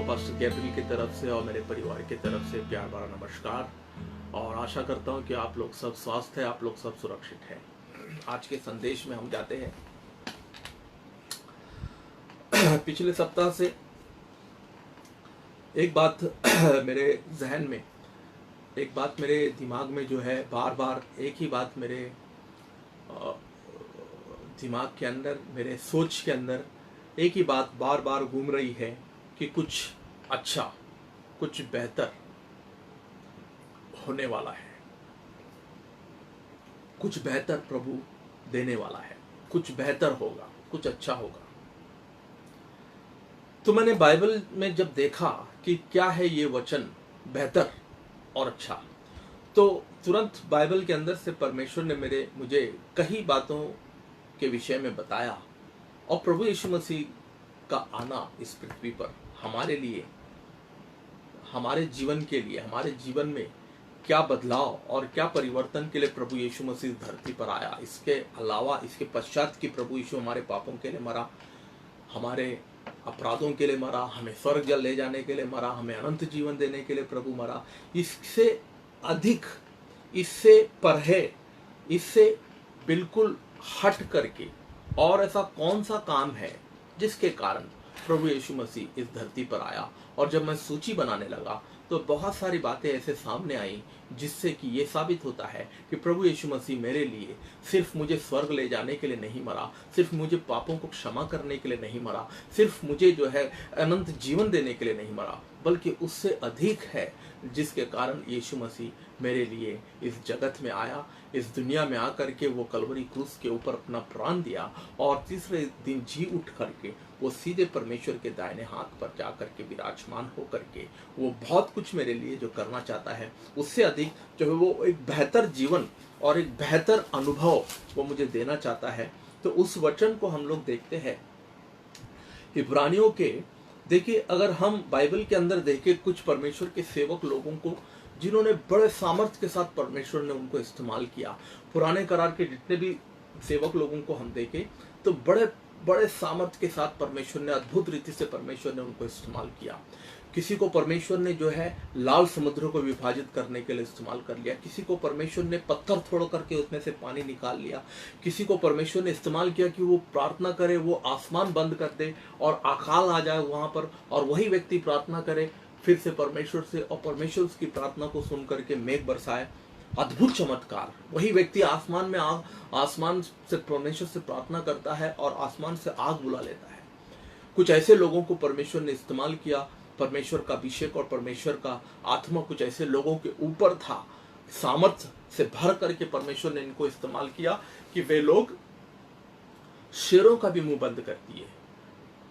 Pastor Gabriel की तरफ से और मेरे परिवार की तरफ से प्यार भरा नमस्कार। और आशा करता हूं कि आप लोग सब स्वस्थ हैं, आप लोग सब सुरक्षित हैं। आज के संदेश में हम जाते हैं पिछले सप्ताह से एक बात मेरे जहन में, एक बात मेरे दिमाग में जो है बार बार एक ही बात मेरे दिमाग के अंदर, मेरे सोच के अंदर एक ही बात बार बार घूम रही है कि कुछ अच्छा, कुछ बेहतर होने वाला है, कुछ बेहतर प्रभु देने वाला है, कुछ बेहतर होगा, कुछ अच्छा होगा। तो मैंने बाइबल में जब देखा कि क्या है ये वचन बेहतर और अच्छा, तो तुरंत बाइबल के अंदर से परमेश्वर ने मुझे कई बातों के विषय में बताया। और प्रभु यीशु मसीह का आना इस पृथ्वी पर हमारे लिए, हमारे जीवन के लिए, हमारे जीवन में क्या बदलाव और क्या परिवर्तन के लिए प्रभु यीशु मसीह धरती पर आया। इसके अलावा, इसके पश्चात कि प्रभु यीशु हमारे पापों के लिए मरा, हमारे अपराधों के लिए मरा, हमें स्वर्ग जल ले जाने के लिए मरा, हमें अनंत जीवन देने के लिए प्रभु मरा। इससे अधिक, इससे परे, इससे बिल्कुल हट करके और ऐसा कौन सा काम है जिसके कारण प्रभु यीशु मसीह इस धरती पर आया। और जब मैं सूची बनाने लगा तो बहुत सारी बातें ऐसे सामने आई जिससे कि ये साबित होता है कि प्रभु यीशु मसीह मेरे लिए सिर्फ मुझे स्वर्ग ले जाने के लिए नहीं मरा, सिर्फ मुझे पापों को क्षमा करने के लिए नहीं मरा, सिर्फ मुझे जो है अनंत जीवन देने के लिए नहीं मरा, बल्कि उससे अधिक है जिसके कारण यीशु मसीह मेरे लिए इस जगत में आया, इस दुनिया में आकर के वो कलवरी क्रूस के ऊपर अपना प्राण दिया और तीसरे दिन जी उठ करके वो सीधे परमेश्वर के दाहिने हाथ पर जाकर के विराजमान हो करके वो बहुत कुछ मेरे लिए जो करना चाहता है, उससे अधिक जो है वो एक बेहतर जीवन और एक बेहतर अनुभव वो मुझे देना चाहता है। तो उस वचन को हम लोग देखते हैं इब्रानियों के। देखिए, अगर हम बाइबल के अंदर देखें कुछ परमेश्वर के सेवक लोगों को जिन्होंने बड़े सामर्थ्य के साथ परमेश्वर ने उनको इस्तेमाल किया। पुराने करार के जितने भी सेवक लोगों को हम देखें तो बड़े बड़े सामर्थ्य के साथ परमेश्वर ने, अद्भुत रीति से परमेश्वर ने उनको इस्तेमाल किया। किसी को परमेश्वर ने जो है लाल समुद्र को विभाजित करने के लिए इस्तेमाल कर लिया, किसी को परमेश्वर ने पत्थर तोड़ करके उसमें से पानी निकाल लिया, किसी को परमेश्वर ने इस्तेमाल किया कि वो प्रार्थना करे, वो आसमान बंद कर दे और अकाल आ जाए वहां पर, और वही व्यक्ति प्रार्थना करे फिर से परमेश्वर से, और परमेश्वर उसकी प्रार्थना को सुन करके मेघ बरसाए। अद्भुत चमत्कार। वही व्यक्ति आसमान से परमेश्वर से प्रार्थना करता है और आसमान से आग बुला लेता है। कुछ ऐसे लोगों को परमेश्वर ने इस्तेमाल किया, परमेश्वर का अभिषेक और परमेश्वर का आत्मा कुछ ऐसे लोगों के ऊपर था, सामर्थ्य से भर करके परमेश्वर ने इनको इस्तेमाल किया कि वे लोग शेरों का भी मुंह बंद कर दिए।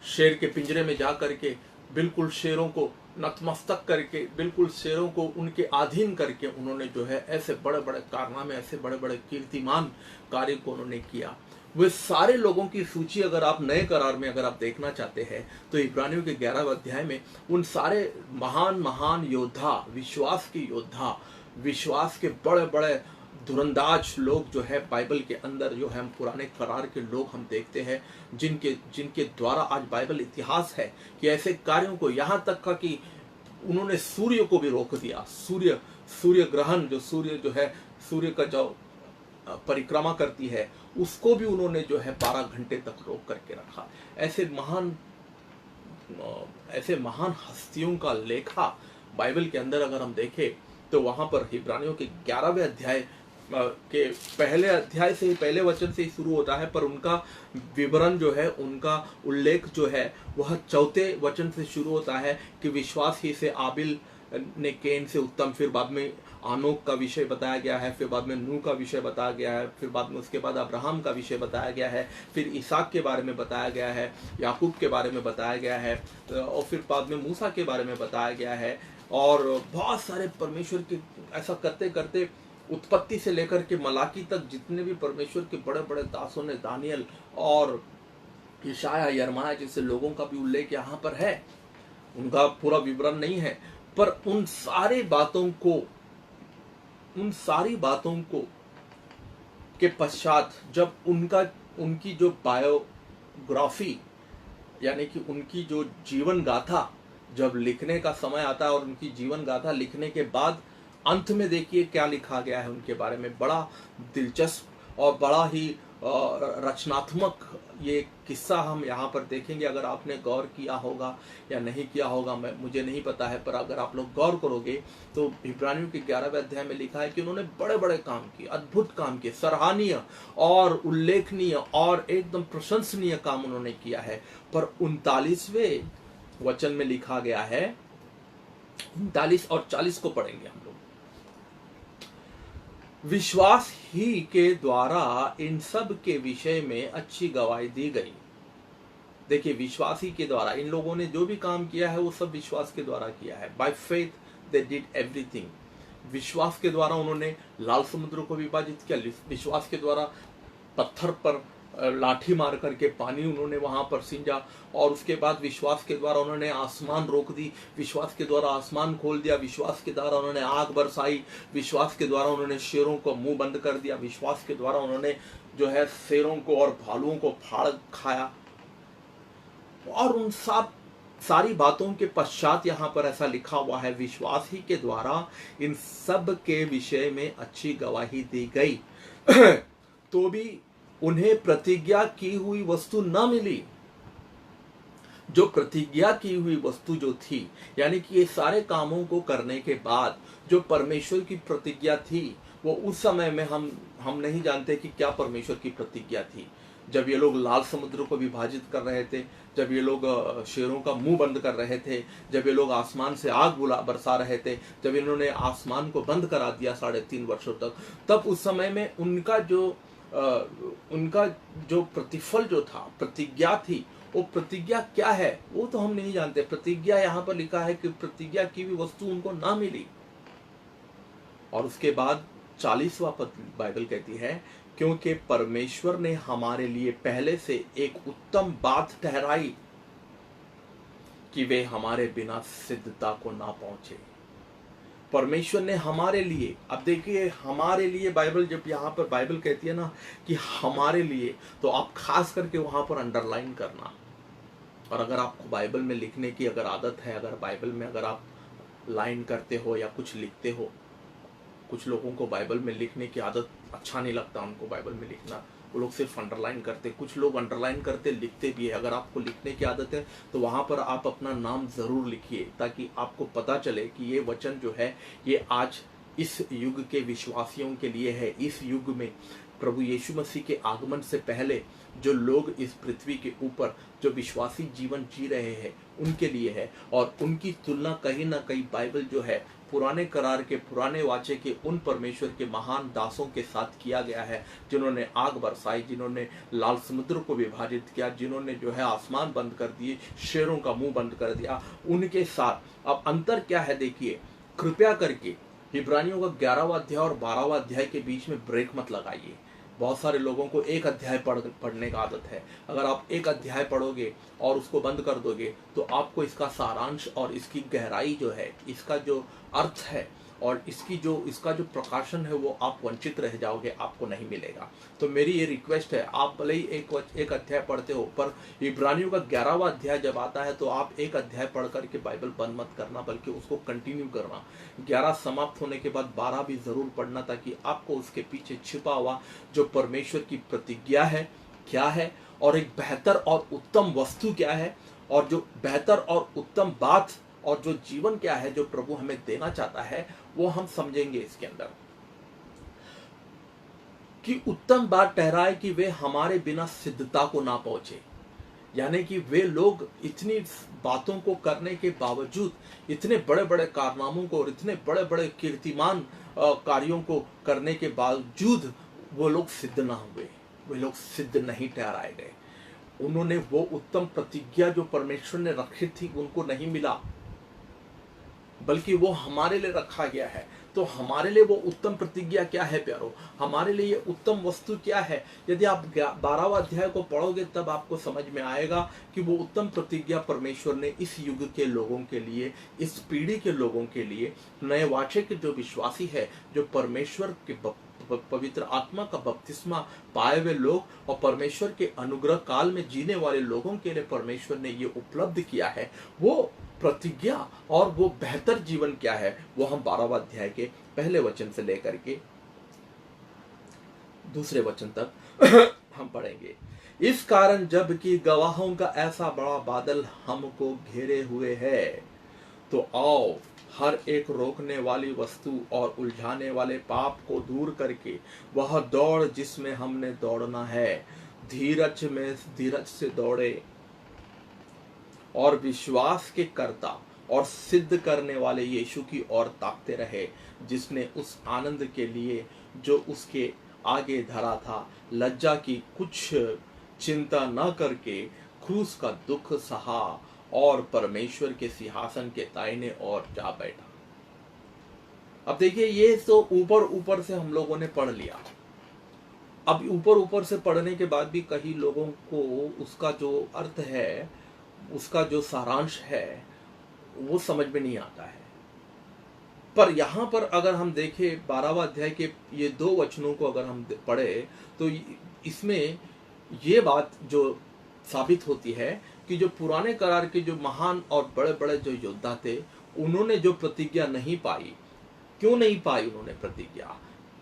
शेर के पिंजरे में जा करके बिल्कुल शेरों को नतमस्तक करके, बिल्कुल शेरों को उनके अधीन करके उन्होंने जो है ऐसे बड़े बड़े कारनामे, ऐसे बड़े बड़े कीर्तिमान कार्य को उन्होंने किया। वे सारे लोगों की सूची अगर आप नए करार में अगर आप देखना चाहते हैं तो इब्रानियों के 11वें अध्याय में उन सारे महान महान योद्धा, विश्वास के योद्धा, विश्वास के बड़े बड़े धुरंदाज लोग जो है बाइबल के अंदर जो है हम पुराने करार के लोग हम देखते हैं, जिनके द्वारा आज बाइबल इतिहास है कि ऐसे कार्यों को, यहाँ तक का कि उन्होंने सूर्य को भी रोक दिया। सूर्य ग्रहण, जो सूर्य जो है, सूर्य का जो परिक्रमा करती है, उसको भी उन्होंने जो है 12 घंटे तक रोक करके रखा। ऐसे महान हस्तियों का लेखा बाइबल के अंदर अगर हम देखें तो वहां पर इब्रानियों के 11वें अध्याय के पहले अध्याय से ही, पहले वचन से ही शुरू होता है, पर उनका विवरण जो है, उनका उल्लेख जो है वह 4थे वचन से शुरू होता है कि विश्वास ही से आबिल ने कैन से उत्तम, फिर बाद में आनोक का विषय बताया गया है, फिर बाद में नूह का विषय बताया गया है, फिर बाद में उसके बाद अब्राहम का विषय बताया गया है, फिर इसहाक के बारे में बताया गया है, याकूब के बारे में बताया गया है, और फिर बाद में मूसा के बारे में बताया गया है। और बहुत सारे परमेश्वर के ऐसा करते करते उत्पत्ति से लेकर के मलाकी तक जितने भी परमेश्वर के बड़े बड़े दासों ने, दानियल और यशाया, यर्मयाह जैसे लोगों का भी उल्लेख यहाँ पर है। उनका पूरा विवरण नहीं है, पर उन सारी बातों को के पश्चात जब उनकी जो बायोग्राफी, यानी कि उनकी जो जीवन गाथा जब लिखने का समय आता है और उनकी जीवन गाथा लिखने के बाद अंत में देखिए क्या लिखा गया है उनके बारे में। बड़ा दिलचस्प और बड़ा ही रचनात्मक ये किस्सा हम यहाँ पर देखेंगे। अगर आपने गौर किया होगा या नहीं किया होगा मुझे नहीं पता है, पर अगर आप लोग गौर करोगे तो इब्रानियों के 11वें अध्याय में लिखा है कि उन्होंने बड़े बड़े काम किए, अद्भुत काम किए, सराहनीय और उल्लेखनीय और एकदम प्रशंसनीय काम उन्होंने किया है। पर 39वें वचन में लिखा गया है, 39 और 40 को पढ़ेंगे हम लोग। विश्वास ही के द्वारा इन सब के विषय में अच्छी गवाही दी गई। देखिए, विश्वास ही के द्वारा इन लोगों ने जो भी काम किया है वो सब विश्वास के द्वारा किया है। By faith they did everything. विश्वास के द्वारा उन्होंने लाल समुद्र को विभाजित किया। विश्वास के द्वारा पत्थर पर लाठी मार करके पानी उन्होंने वहां पर सींचा, और उसके बाद विश्वास के द्वारा उन्होंने आसमान रोक दी, विश्वास के द्वारा आसमान खोल दिया, विश्वास के द्वारा उन्होंने आग बरसाई, विश्वास के द्वारा उन्होंने शेरों को मुंह बंद कर दिया, विश्वास के द्वारा उन्होंने जो है शेरों को और भालुओं को फाड़ खाया। और उन सारी बातों के पश्चात यहाँ पर ऐसा लिखा हुआ है, विश्वास ही के द्वारा इन सब के विषय में अच्छी गवाही दी गई। तो भी उन्हें प्रतिज्ञा की हुई वस्तु न मिली। जो प्रतिज्ञा की हुई वस्तु जो थी, यानी कि ये सारे कामों को करने के बाद जो परमेश्वर की प्रतिज्ञा थी, वो उस समय में हम नहीं जानते कि क्या परमेश्वर की प्रतिज्ञा थी। जब ये लोग लाल समुद्र को विभाजित कर रहे थे, जब ये लोग शेरों का मुंह बंद कर रहे थे, जब ये लोग आसमान से आग बरसा रहे थे, जब इन्होंने आसमान को बंद करा दिया 3.5 वर्षों तक, तब उस समय में उनका जो प्रतिफल जो था, प्रतिज्ञा थी, वो प्रतिज्ञा क्या है वो तो हम नहीं जानते। प्रतिज्ञा यहाँ पर लिखा है कि प्रतिज्ञा की भी वस्तु उनको ना मिली। और उसके बाद 40वां पद बाइबल कहती है, क्योंकि परमेश्वर ने हमारे लिए पहले से एक उत्तम बात ठहराई कि वे हमारे बिना सिद्धता को ना पहुंचे। परमेश्वर ने हमारे लिए, अब देखिए हमारे लिए, बाइबल जब यहाँ पर बाइबल कहती है ना कि हमारे लिए, तो आप खास करके वहां पर अंडरलाइन करना। और अगर आपको बाइबल में लिखने की अगर आदत है, अगर बाइबल में अगर आप लाइन करते हो या कुछ लिखते हो, कुछ लोगों को बाइबल में लिखने की आदत अच्छा नहीं लगता उनको बाइबल में लिखना, वो लोग सिर्फ अंडरलाइन करते। कुछ लोग अंडरलाइन करते, लिखते भी है। अगर आपको लिखने की आदत है तो वहां पर आप अपना नाम जरूर लिखिए, ताकि आपको पता चले कि ये वचन जो है ये आज इस युग के विश्वासियों के लिए है। इस युग में प्रभु यीशु मसीह के आगमन से पहले जो लोग इस पृथ्वी के ऊपर जो विश्वासी जीवन जी रहे हैं उनके लिए है। और उनकी तुलना कहीं ना कहीं बाइबल जो है पुराने करार के, पुराने वाचे के उन परमेश्वर के महान दासों के साथ किया गया है, जिन्होंने आग बरसाई, जिन्होंने लाल समुद्र को विभाजित किया, जिन्होंने जो है आसमान बंद कर दिए, शेरों का मुंह बंद कर दिया, उनके साथ। अब अंतर क्या है देखिए, कृपया करके इब्रानियों का 11वां अध्याय और 12वां अध्याय के बीच में ब्रेक मत लगाइए। बहुत सारे लोगों को एक अध्याय पढ़ने का आदत है। अगर आप एक अध्याय पढ़ोगे और उसको बंद कर दोगे तो आपको इसका सारांश और इसकी गहराई जो है, इसका जो अर्थ है और इसका जो प्रकाशन है वो आप वंचित रह जाओगे, आपको नहीं मिलेगा। तो मेरी ये रिक्वेस्ट है, आप भले ही एक अध्याय पढ़ते हो, पर इब्रानियों का 11वां अध्याय जब आता है तो आप एक अध्याय पढ़ करके बाइबल बंद मत करना, बल्कि उसको कंटिन्यू करना। 11 समाप्त होने के बाद 12 भी जरूर पढ़ना, ताकि आपको उसके पीछे छिपा हुआ जो परमेश्वर की प्रतिज्ञा है क्या है, और एक बेहतर और उत्तम वस्तु क्या है, और जो बेहतर और उत्तम बात और जो जीवन क्या है जो प्रभु हमें देना चाहता है, वो हम समझेंगे इसके अंदर। कि उत्तम बात ठहराए कि वे हमारे बिना सिद्धता को ना पहुंचे, यानी कि वे लोग इतनी बातों को करने के बावजूद, इतने बड़े बड़े कारनामों को और इतने बड़े बड़े कीर्तिमान कार्यों को करने के बावजूद वो लोग सिद्ध ना हुए, वे लोग सिद्ध नहीं ठहराए गए। उन्होंने वो उत्तम प्रतिज्ञा जो परमेश्वर ने रखी थी उनको नहीं मिला, बल्कि वो हमारे लिए रखा गया है। तो हमारे लिए वो उत्तम प्रतिज्ञा क्या है प्यारो, हमारे लिए ये उत्तम वस्तु क्या है? यदि आप 12वां अध्याय को पढ़ोगे तब आपको समझ में आएगा कि वो उत्तम प्रतिज्ञा परमेश्वर ने इस युग के लोगों के लिए, इस पीढ़ी के लोगों के लिए, नए वाचे के जो विश्वासी है, जो परमेश्वर के पवित्र आत्मा का बपतिस्मा पाए हुए लोग और परमेश्वर के अनुग्रह काल में जीने वाले लोगों के लिए परमेश्वर ने ये उपलब्ध किया है। वो प्रतिज्ञा और वो बेहतर जीवन क्या है, वो हम 12वां अध्याय के पहले वचन से लेकर के दूसरे वचन तक हम पढ़ेंगे। इस कारण जबकि गवाहों का ऐसा बड़ा बादल हमको घेरे हुए है, तो आओ हर एक रोकने वाली वस्तु और उलझाने वाले पाप को दूर करके वह दौड़ जिसमें हमने दौड़ना है, धीरज से दौड़े और विश्वास के कर्ता और सिद्ध करने वाले यीशु की ओर ताकते रहे, जिसने उस आनंद के लिए जो उसके आगे धरा था लज्जा की कुछ चिंता न करके क्रूस का दुख सहा और परमेश्वर के सिंहासन के दाहिने ओर जा बैठा। अब देखिए, ये तो ऊपर ऊपर से हम लोगों ने पढ़ लिया। अब ऊपर ऊपर से पढ़ने के बाद भी कई लोगों को उसका जो अर्थ है, उसका जो सारांश है, वो समझ में नहीं आता है। पर यहाँ पर अगर हम देखें 12वां अध्याय के ये 2 वचनों को अगर हम पढ़े, तो इसमें ये बात जो साबित होती है कि जो पुराने करार के जो महान और बड़े बड़े जो योद्धा थे, उन्होंने जो प्रतिज्ञा नहीं पाई। क्यों नहीं पाई उन्होंने प्रतिज्ञा?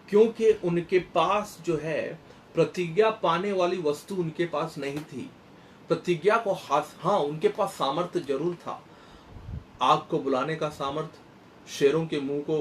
क्योंकि उनके पास जो है प्रतिज्ञा पाने वाली वस्तु उनके पास नहीं थी। प्रतिज्ञा को हाँ, उनके पास सामर्थ्य जरूर था। आग को बुलाने का सामर्थ्य, शेरों के मुंह को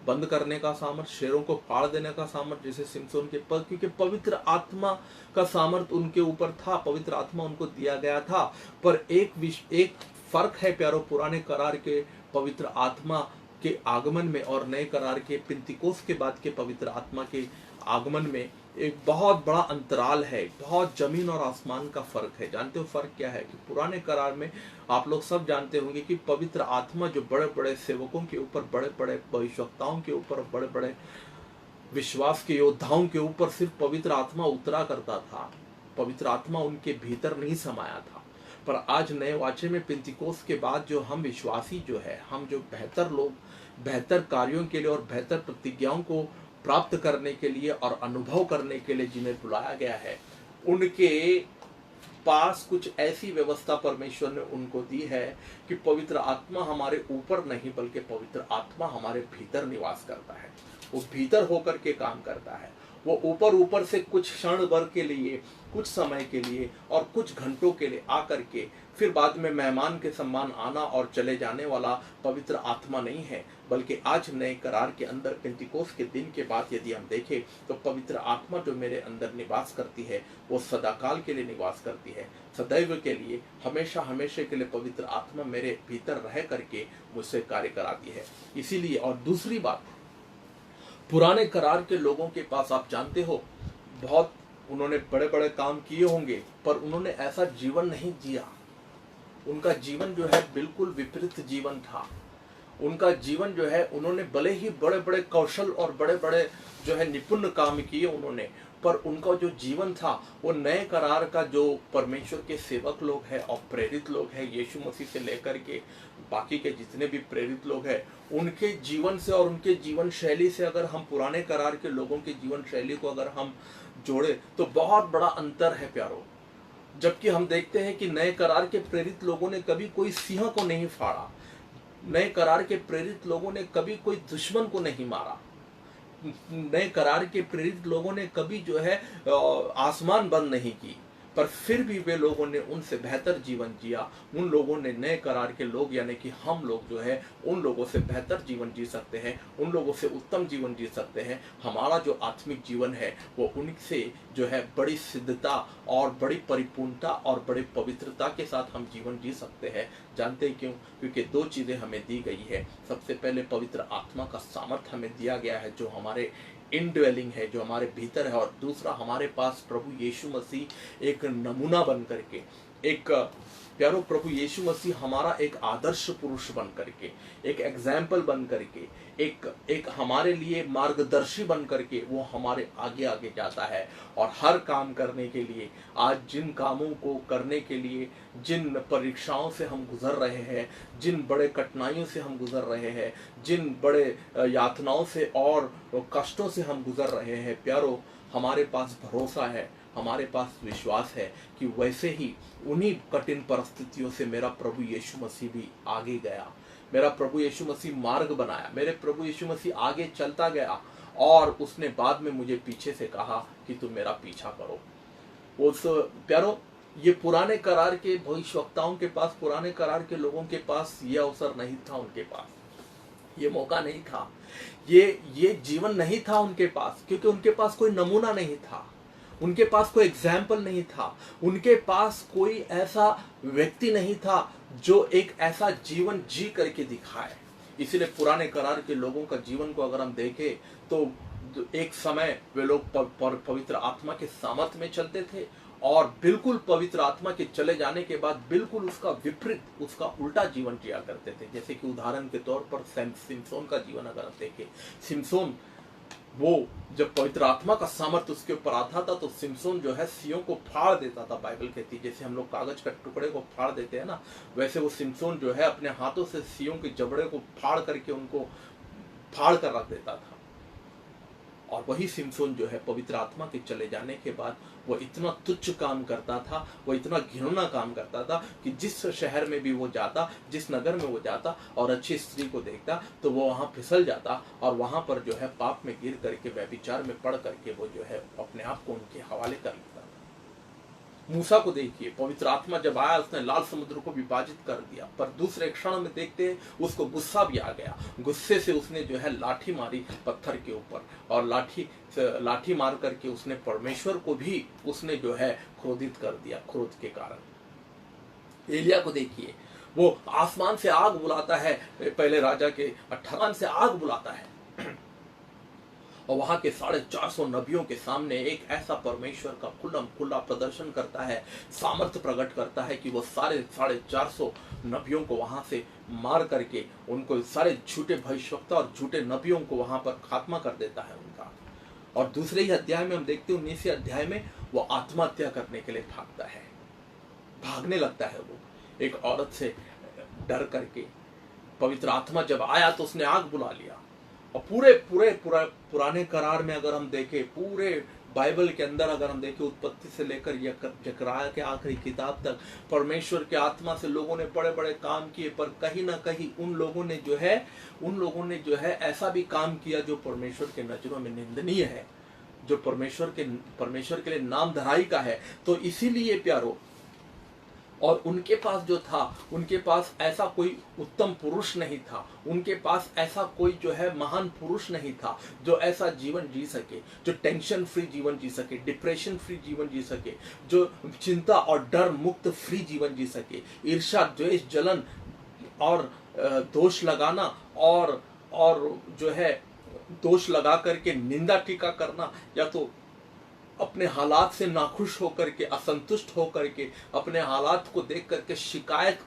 बंद करने का सामर्थ्य, शेरों को फाड़ देने का सामर्थ्य, जैसे सिमसोन के पद, क्योंकि पवित्र आत्मा का सामर्थ्य उनके ऊपर था, पवित्र आत्मा उनको दिया गया था। पर एक फर्क है प्यारो, पुराने करार के पवित्र आत्मा के आगमन में और नए करार के पिंतीकोस के बाद के पवित्र आत्मा के आगमन में एक बहुत बड़ा अंतराल है, बहुत जमीन और आसमान का फर्क है। जानते हो फर्क क्या है? कि पुराने करार में आप लोग सब जानते होंगे कि पवित्र आत्मा जो बड़े बड़े सेवकों के ऊपर, बड़े बड़े भविष्यवक्ताओं के ऊपर, बड़े बड़े विश्वास के योद्धाओं के ऊपर सिर्फ पवित्र आत्मा उतरा करता था, पवित्र आत्मा उनके भीतर नहीं समाया था। पर आज नए वाचे में पिंतीकोस के बाद जो हम विश्वासी जो है, हम जो बेहतर लोग, बेहतर कार्यों के लिए और बेहतर प्रतिज्ञाओं को प्राप्त करने के लिए और अनुभव करने के लिए जिन्हें बुलाया गया है, उनके पास कुछ ऐसी व्यवस्था परमेश्वर ने उनको दी है कि पवित्र आत्मा हमारे ऊपर नहीं बल्कि पवित्र आत्मा हमारे भीतर निवास करता है। वो भीतर होकर के काम करता है। वो ऊपर ऊपर से कुछ क्षण भर के लिए, कुछ समय के लिए और कुछ घंटों के लिए आकर के फिर बाद में मेहमान के सम्मान आना और चले जाने वाला पवित्र आत्मा नहीं है, बल्कि आज नए करार के अंदर पेंटिकोस के दिन के बाद यदि हम देखें तो पवित्र आत्मा जो मेरे अंदर निवास करती है वो सदाकाल के लिए निवास करती है, सदैव के लिए, हमेशा हमेशा के लिए पवित्र आत्मा मेरे भीतर रह करके मुझसे कार्य कराती है। इसीलिए, और दूसरी बात, पुराने करार के लोगों के पास आप जानते हो बहुत उन्होंने बड़े बड़े काम किए होंगे, पर उन्होंने ऐसा जीवन नहीं जिया। उनका जीवन जो है बिल्कुल विपरीत जीवन था। उनका जीवन जो है, उन्होंने भले ही बड़े बड़े कौशल और बड़े बड़े जो है निपुण काम किए उन्होंने, पर उनका जो जीवन था वो नए करार का जो परमेश्वर के सेवक लोग हैं और प्रेरित लोग हैं, यीशु मसीह से लेकर के बाकी के जितने भी प्रेरित लोग हैं, उनके जीवन से और उनके जीवन शैली से अगर हम पुराने करार के लोगों के जीवन शैली को अगर हम जोड़े तो बहुत बड़ा अंतर है प्यारो। जबकि हम देखते हैं कि नए करार के प्रेरित लोगों ने कभी कोई सिंह को नहीं फाड़ा, नए करार के प्रेरित लोगों ने कभी कोई दुश्मन को नहीं मारा, नए करार के प्रेरित लोगों ने कभी जो है आसमान बंद नहीं की, पर फिर भी वे लोगों ने उनसे बेहतर जीवन जिया। उन लोगों ने, नए करार के लोग यानी कि हम लोग जो है उन लोगों से बेहतर जीवन जी सकते हैं, उन लोगों से उत्तम जीवन जी सकते हैं। हमारा जो आत्मिक जीवन है वो उनसे जो है बड़ी सिद्धता और बड़ी परिपूर्णता और बड़ी पवित्रता के साथ हम जीवन जी सकते हैं। जानते हैं क्यों? क्योंकि 2 चीज़ें हमें दी गई है। सबसे पहले पवित्र आत्मा का सामर्थ्य हमें दिया गया है जो हमारे इनड्वेलिंग है, जो हमारे भीतर है, और दूसरा हमारे पास प्रभु यीशु मसीह एक नमूना बन करके, एक प्यारो प्रभु यीशु मसीह हमारा एक आदर्श पुरुष बन करके, एक एग्जाम्पल बन करके, एक हमारे लिए मार्गदर्शी बन करके वो हमारे आगे आगे जाता है। और हर काम करने के लिए, आज जिन कामों को करने के लिए, जिन परीक्षाओं से हम गुजर रहे हैं, जिन बड़े कठिनाइयों से हम गुजर रहे हैं, जिन बड़े यातनाओं से और कष्टों से हम गुजर रहे हैं प्यारो, हमारे पास भरोसा है, हमारे पास विश्वास है कि वैसे ही उन्हीं कठिन परिस्थितियों से मेरा प्रभु यीशु मसीह भी आगे गया। मेरा प्रभु यीशु मसीह मार्ग बनाया, मेरे प्रभु यीशु मसीह आगे चलता गया और उसने बाद में मुझे पीछे से कहा कि तुम मेरा पीछा करो। उस प्यारो, ये पुराने करार के भविष्यवक्ताओं के पास, पुराने करार के लोगों के पास ये अवसर नहीं था, उनके पास ये मौका नहीं था, ये जीवन नहीं था उनके पास, क्योंकि उनके पास कोई नमूना नहीं था, उनके पास कोई एग्जाम्पल नहीं था, उनके पास कोई ऐसा व्यक्ति नहीं था जो एक ऐसा जीवन जी करके दिखाए। इसीलिए पुराने करार के लोगों का जीवन को अगर हम देखें तो एक समय वे लोग पवित्र आत्मा के सामर्थ्य में चलते थे और बिल्कुल पवित्र आत्मा के चले जाने के बाद बिल्कुल उसका विपरीत, उसका उल्टा जीवन जिया करते थे। जैसे कि उदाहरण के तौर पर सिमसोन का जीवन अगर आप देखें, सिमसोन वो जब पवित्र आत्मा का सामर्थ्य उसके ऊपर आता था तो सिमसोन जो है सियों को फाड़ देता था। बाइबल कहती है जैसे हम लोग कागज के टुकड़े को फाड़ देते हैं ना, वैसे वो सिमसोन जो है अपने हाथों से सियों के जबड़े को फाड़ करके उनको फाड़ कर रख देता था। और वही सिमसोन जो है पवित्र आत्मा के चले जाने के बाद वो इतना तुच्छ काम करता था, वो इतना घिनौना काम करता था कि जिस शहर में भी वो जाता, जिस नगर में वो जाता और अच्छी स्त्री को देखता तो वो वहां फिसल जाता और वहां पर जो है पाप में गिर करके, व्यभिचार में पड़ करके वो जो है अपने आप को उनके हवाले कर लेता था। मूसा को देखिए, पवित्र आत्मा जब आया उसने लाल समुद्र को विभाजित कर दिया, पर दूसरे क्षण में देखते उसको गुस्सा भी आ गया। गुस्से से उसने जो है लाठी मारी पत्थर के ऊपर और लाठी मार करके उसने परमेश्वर को भी उसने जो है क्रोधित कर दिया, क्रोध के कारण। एलिया को देखिए, वो आसमान से आग बुलाता है, पहले राजा के 18 से आग बुलाता है और वहां के 450 नबियों के सामने एक ऐसा परमेश्वर का खुला प्रदर्शन करता है, सामर्थ्य प्रकट करता है कि वो सारे 450 नबियों को वहां से मार करके उनको, सारे झूठे भविष्यवक्ता और झूठे नबियों को वहां पर खात्मा कर देता है उनका। और दूसरे ही अध्याय में हम देखते हैं, 19वें अध्याय में वो आत्महत्या करने के लिए भागने लगता है। वो एक औरत से डर करके, पवित्र आत्मा जब आया तो उसने आग बुला लिया। और पूरे पुराने करार में अगर हम देखें, पूरे बाइबल के अंदर अगर हम देखें, उत्पत्ति से लेकर जकरिया के आखिरी किताब तक परमेश्वर के आत्मा से लोगों ने बड़े बड़े काम किए, पर कहीं ना कहीं उन लोगों ने जो है ऐसा भी काम किया जो परमेश्वर के नजरों में निंदनीय है, जो परमेश्वर के लिए नाम धराई का है। तो इसीलिए प्यारो, और उनके पास जो था, उनके पास ऐसा कोई उत्तम पुरुष नहीं था, उनके पास ऐसा कोई जो है महान पुरुष नहीं था जो ऐसा जीवन जी सके, जो टेंशन फ्री जीवन जी सके, डिप्रेशन फ्री जीवन जी सके, जो चिंता और डर मुक्त फ्री जीवन जी सके। ईर्ष्या, द्वेष, जलन और दोष लगाना और जो है दोष लगा करके निंदा टीका करना, या तो अपने हालात से नाखुश होकर के, असंतुष्ट होकर के, अपने हालात को देख करके शिकायत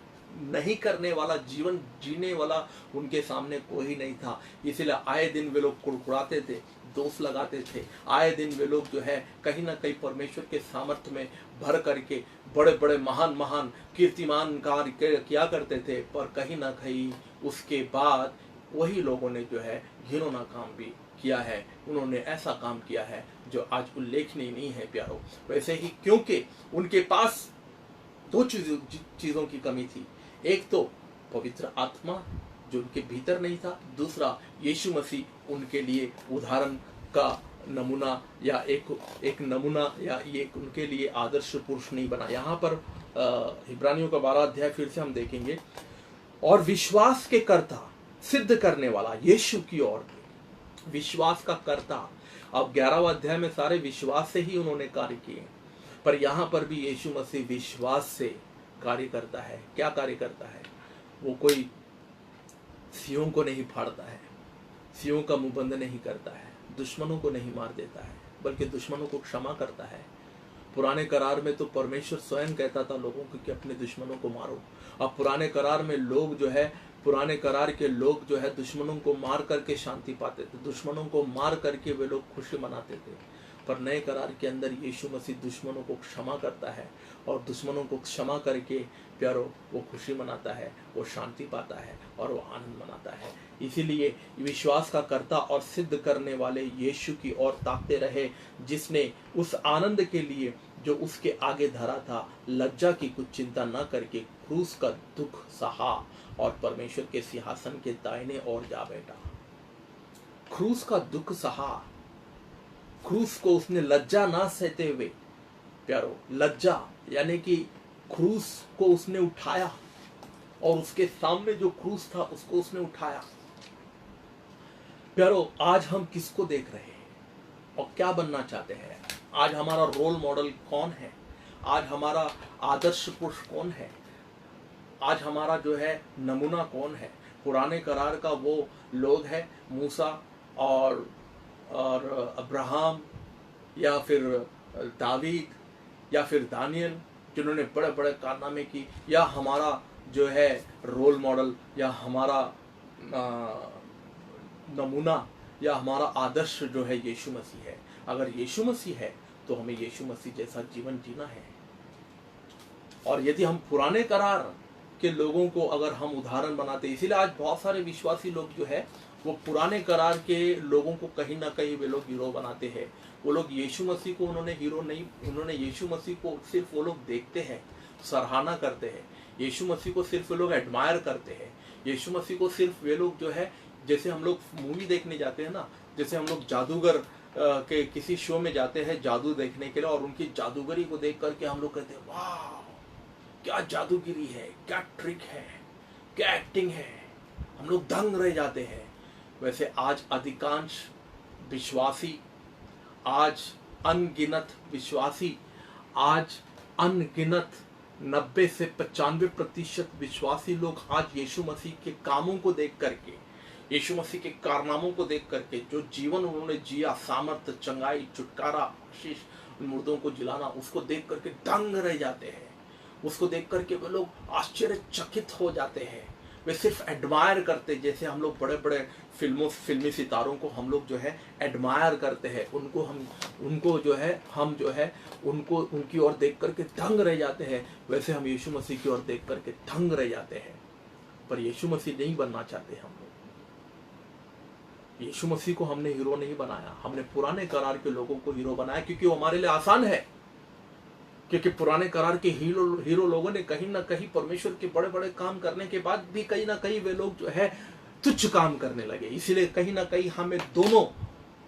नहीं करने वाला जीवन जीने वाला उनके सामने कोई नहीं था। इसीलिए आए दिन वे लोग कुड़कुड़ाते थे, दोष लगाते थे। आए दिन वे लोग जो है कहीं ना कहीं परमेश्वर के सामर्थ्य में भर करके बड़े बड़े महान कीर्तिमान कार्य किया करते थे, पर कहीं ना कहीं उसके बाद वही लोगों ने जो है घिनौना काम भी किया है। उन्होंने ऐसा काम किया है जो आज उल्लेखनीय नहीं है प्यारो। वैसे ही, क्योंकि उनके पास दो चीजों की कमी थी। एक तो पवित्र आत्मा जो उनके भीतर नहीं था, दूसरा यीशु मसीह उनके लिए उदाहरण का नमूना या एक नमूना या ये उनके लिए आदर्श पुरुष नहीं बना। यहाँ पर इब्रानियों का 12 अध्याय फिर से हम देखेंगे, और विश्वास के कर्ता, सिद्ध करने वाला यीशु की ओर, विश्वास का कर्ता। अब 11वां अध्याय में सारे विश्वास से ही उन्होंने कार्य किए, पर यहाँ पर भी यीशु मसीह विश्वास से कार्य करता है। क्या कार्य करता है? वो कोई सियों को नहीं फाड़ता है, सियों का मुंह बंद नहीं करता है, दुश्मनों को नहीं मार देता है, बल्कि दुश्मनों को क्षमा करता है। पुराने करार में तो परमेश्वर स्वयं कहता था लोगों को कि अपने दुश्मनों को मारो। अब पुराने करार में लोग जो है, पुराने करार के लोग जो है दुश्मनों को मार करके शांति पाते थे, दुश्मनों को मार करके वे लोग खुशी मनाते थे। पर नए करार के अंदर यीशु मसीह दुश्मनों को क्षमा करता है और दुश्मनों को क्षमा करके प्यारो वो खुशी मनाता है, वो शांति पाता है और वो आनंद मनाता है। इसीलिए विश्वास का कर्ता और सिद्ध करने वाले यीशु की ओर ताकते रहे, जिसने उस आनंद के लिए जो उसके आगे धरा था लज्जा की कुछ चिंता न करके क्रूस का दुख सहा और परमेश्वर के सिंहासन के दाहिने ओर जा बैठा। क्रूस का दुख सहा, क्रूस को उसने लज्जा ना सहते हुए प्यारो, लज्जा यानी कि क्रूस को उसने उठाया और उसके सामने जो क्रूस था उसको उसने उठाया। प्यारो, आज हम किसको देख रहे हैं और क्या बनना चाहते हैं? आज हमारा रोल मॉडल कौन है? आज हमारा आदर्श पुरुष कौन है? आज हमारा जो है नमूना कौन है? पुराने करार का वो लोग है मूसा और अब्राहम या फिर दावीद या फिर दानियल, जिन्होंने बड़े बड़े कारनामे की, या हमारा जो है रोल मॉडल या हमारा नमूना या हमारा आदर्श जो है यीशु मसीह है? अगर यीशु मसीह है तो हमें यीशु मसीह जैसा जीवन जीना है। और यदि हम पुराने करार के लोगों को अगर हम उदाहरण बनाते, इसीलिए आज बहुत सारे विश्वासी लोग जो है वो पुराने करार के लोगों को कहीं ना कहीं वे लोग हीरो बनाते हैं। वो लोग यीशु मसीह को उन्होंने हीरो नहीं, उन्होंने यीशु मसीह को सिर्फ वो लोग देखते हैं, सराहना करते हैं। यीशु मसीह को सिर्फ वे लोग एडमायर करते हैं। यीशु मसीह को सिर्फ वे लोग जो है, जैसे हम लोग मूवी देखने जाते हैं ना, जैसे हम लोग जादूगर के किसी शो में जाते हैं जादू देखने के लिए, और उनकी जादूगरी को देख करके हम लोग कहते हैं वाह क्या जादूगिरी है, क्या ट्रिक है, क्या एक्टिंग है, हम लोग दंग रह जाते हैं। वैसे आज अधिकांश विश्वासी, आज अनगिनत विश्वासी, आज अनगिनत 90 से 95% विश्वासी लोग आज यीशु मसीह के कामों को देख करके, यीशु मसीह के कारनामों को देख करके, जो जीवन उन्होंने जिया, सामर्थ्य, चंगाई, छुटकारा, आशीष, मुर्दों को जिलाना, उसको देख करके दंग रह जाते हैं। उसको देख करके वे लोग आश्चर्यचकित हो जाते हैं। वे सिर्फ एडमायर करते, जैसे हम लोग बड़े बड़े फिल्मी सितारों को हम लोग जो है एडमायर करते हैं, उनको जो है हम जो है उनको उनकी ओर देख करके दंग रह जाते हैं, वैसे हम यीशु मसीह की ओर देख करके दंग रह जाते हैं। पर यीशु मसीह नहीं बनना चाहते हम लोग। यीशु मसीह को हमने हीरो नहीं बनाया, हमने पुराने करार के लोगों को हीरो बनाया, क्योंकि वो हमारे लिए आसान है। क्योंकि पुराने करार के हीरो लोगों ने कहीं ना कहीं परमेश्वर के बड़े बड़े काम करने के बाद भी कहीं ना कहीं वे लोग जो है तुच्छ काम करने लगे। इसीलिए कहीं ना कहीं हमें दोनों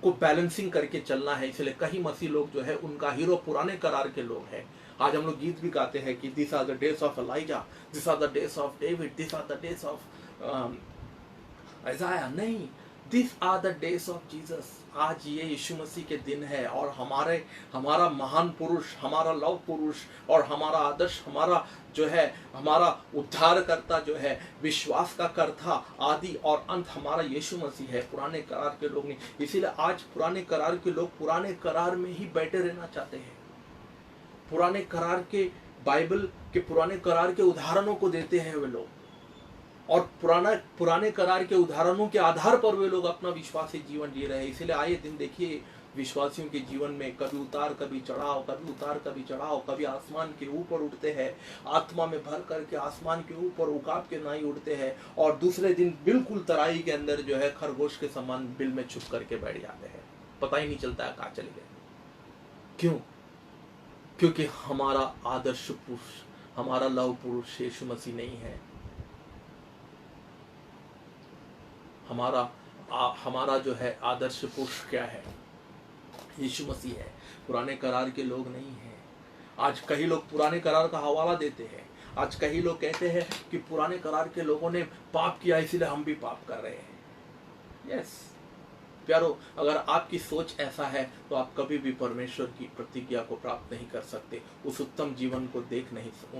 को बैलेंसिंग करके चलना है। इसलिए कहीं मसीह लोग जो है उनका हीरो पुराने करार के लोग हैं। आज हम लोग गीत भी गाते हैं कि this are the days of Elijah, this are the days of David, this are the days of Isaiah. नहीं, this are the days of Jesus. आज ये यीशु मसीह के दिन है और हमारा महान पुरुष, हमारा लव पुरुष और हमारा आदर्श, हमारा जो है हमारा उद्धारकर्ता जो है, विश्वास का कर्ता, आदि और अंत हमारा यीशु मसीह है। पुराने करार के लोग नहीं। इसीलिए आज पुराने करार के लोग पुराने करार में ही बैठे रहना चाहते हैं। पुराने करार के बाइबल के पुराने करार के उदाहरणों को देते हैं वे लोग, और पुराने करार के उदाहरणों के आधार पर वे लोग अपना विश्वासी जीवन जी रहे हैं। इसलिए आए दिन देखिए विश्वासियों के जीवन में कभी उतार कभी चढ़ाव, कभी उतार कभी चढ़ाव, कभी आसमान के ऊपर उठते हैं, आत्मा में भर करके आसमान के ऊपर उकाब के नाई उड़ते हैं, और दूसरे दिन बिल्कुल तराई के अंदर जो है खरगोश के समान बिल में छुप करके बैठ जाते हैं। पता ही नहीं चलता है कहाँ चले गए। क्यों? क्योंकि हमारा आदर्श पुरुष, हमारा लव पुरुष यीशु मसीह नहीं है। हमारा जो है आदर्श पुरुष क्या है? यीशु मसीह है। पुराने करार के लोग नहीं हैं। आज कई लोग पुराने करार का हवाला देते हैं। आज कई लोग कहते हैं कि पुराने करार के लोगों ने पाप किया इसलिए हम भी पाप कर रहे हैं। यस प्यारो, अगर आपकी सोच ऐसा है तो आप कभी भी परमेश्वर की प्रतिज्ञा को प्राप्त नहीं कर सकते, उस उत्तम जीवन को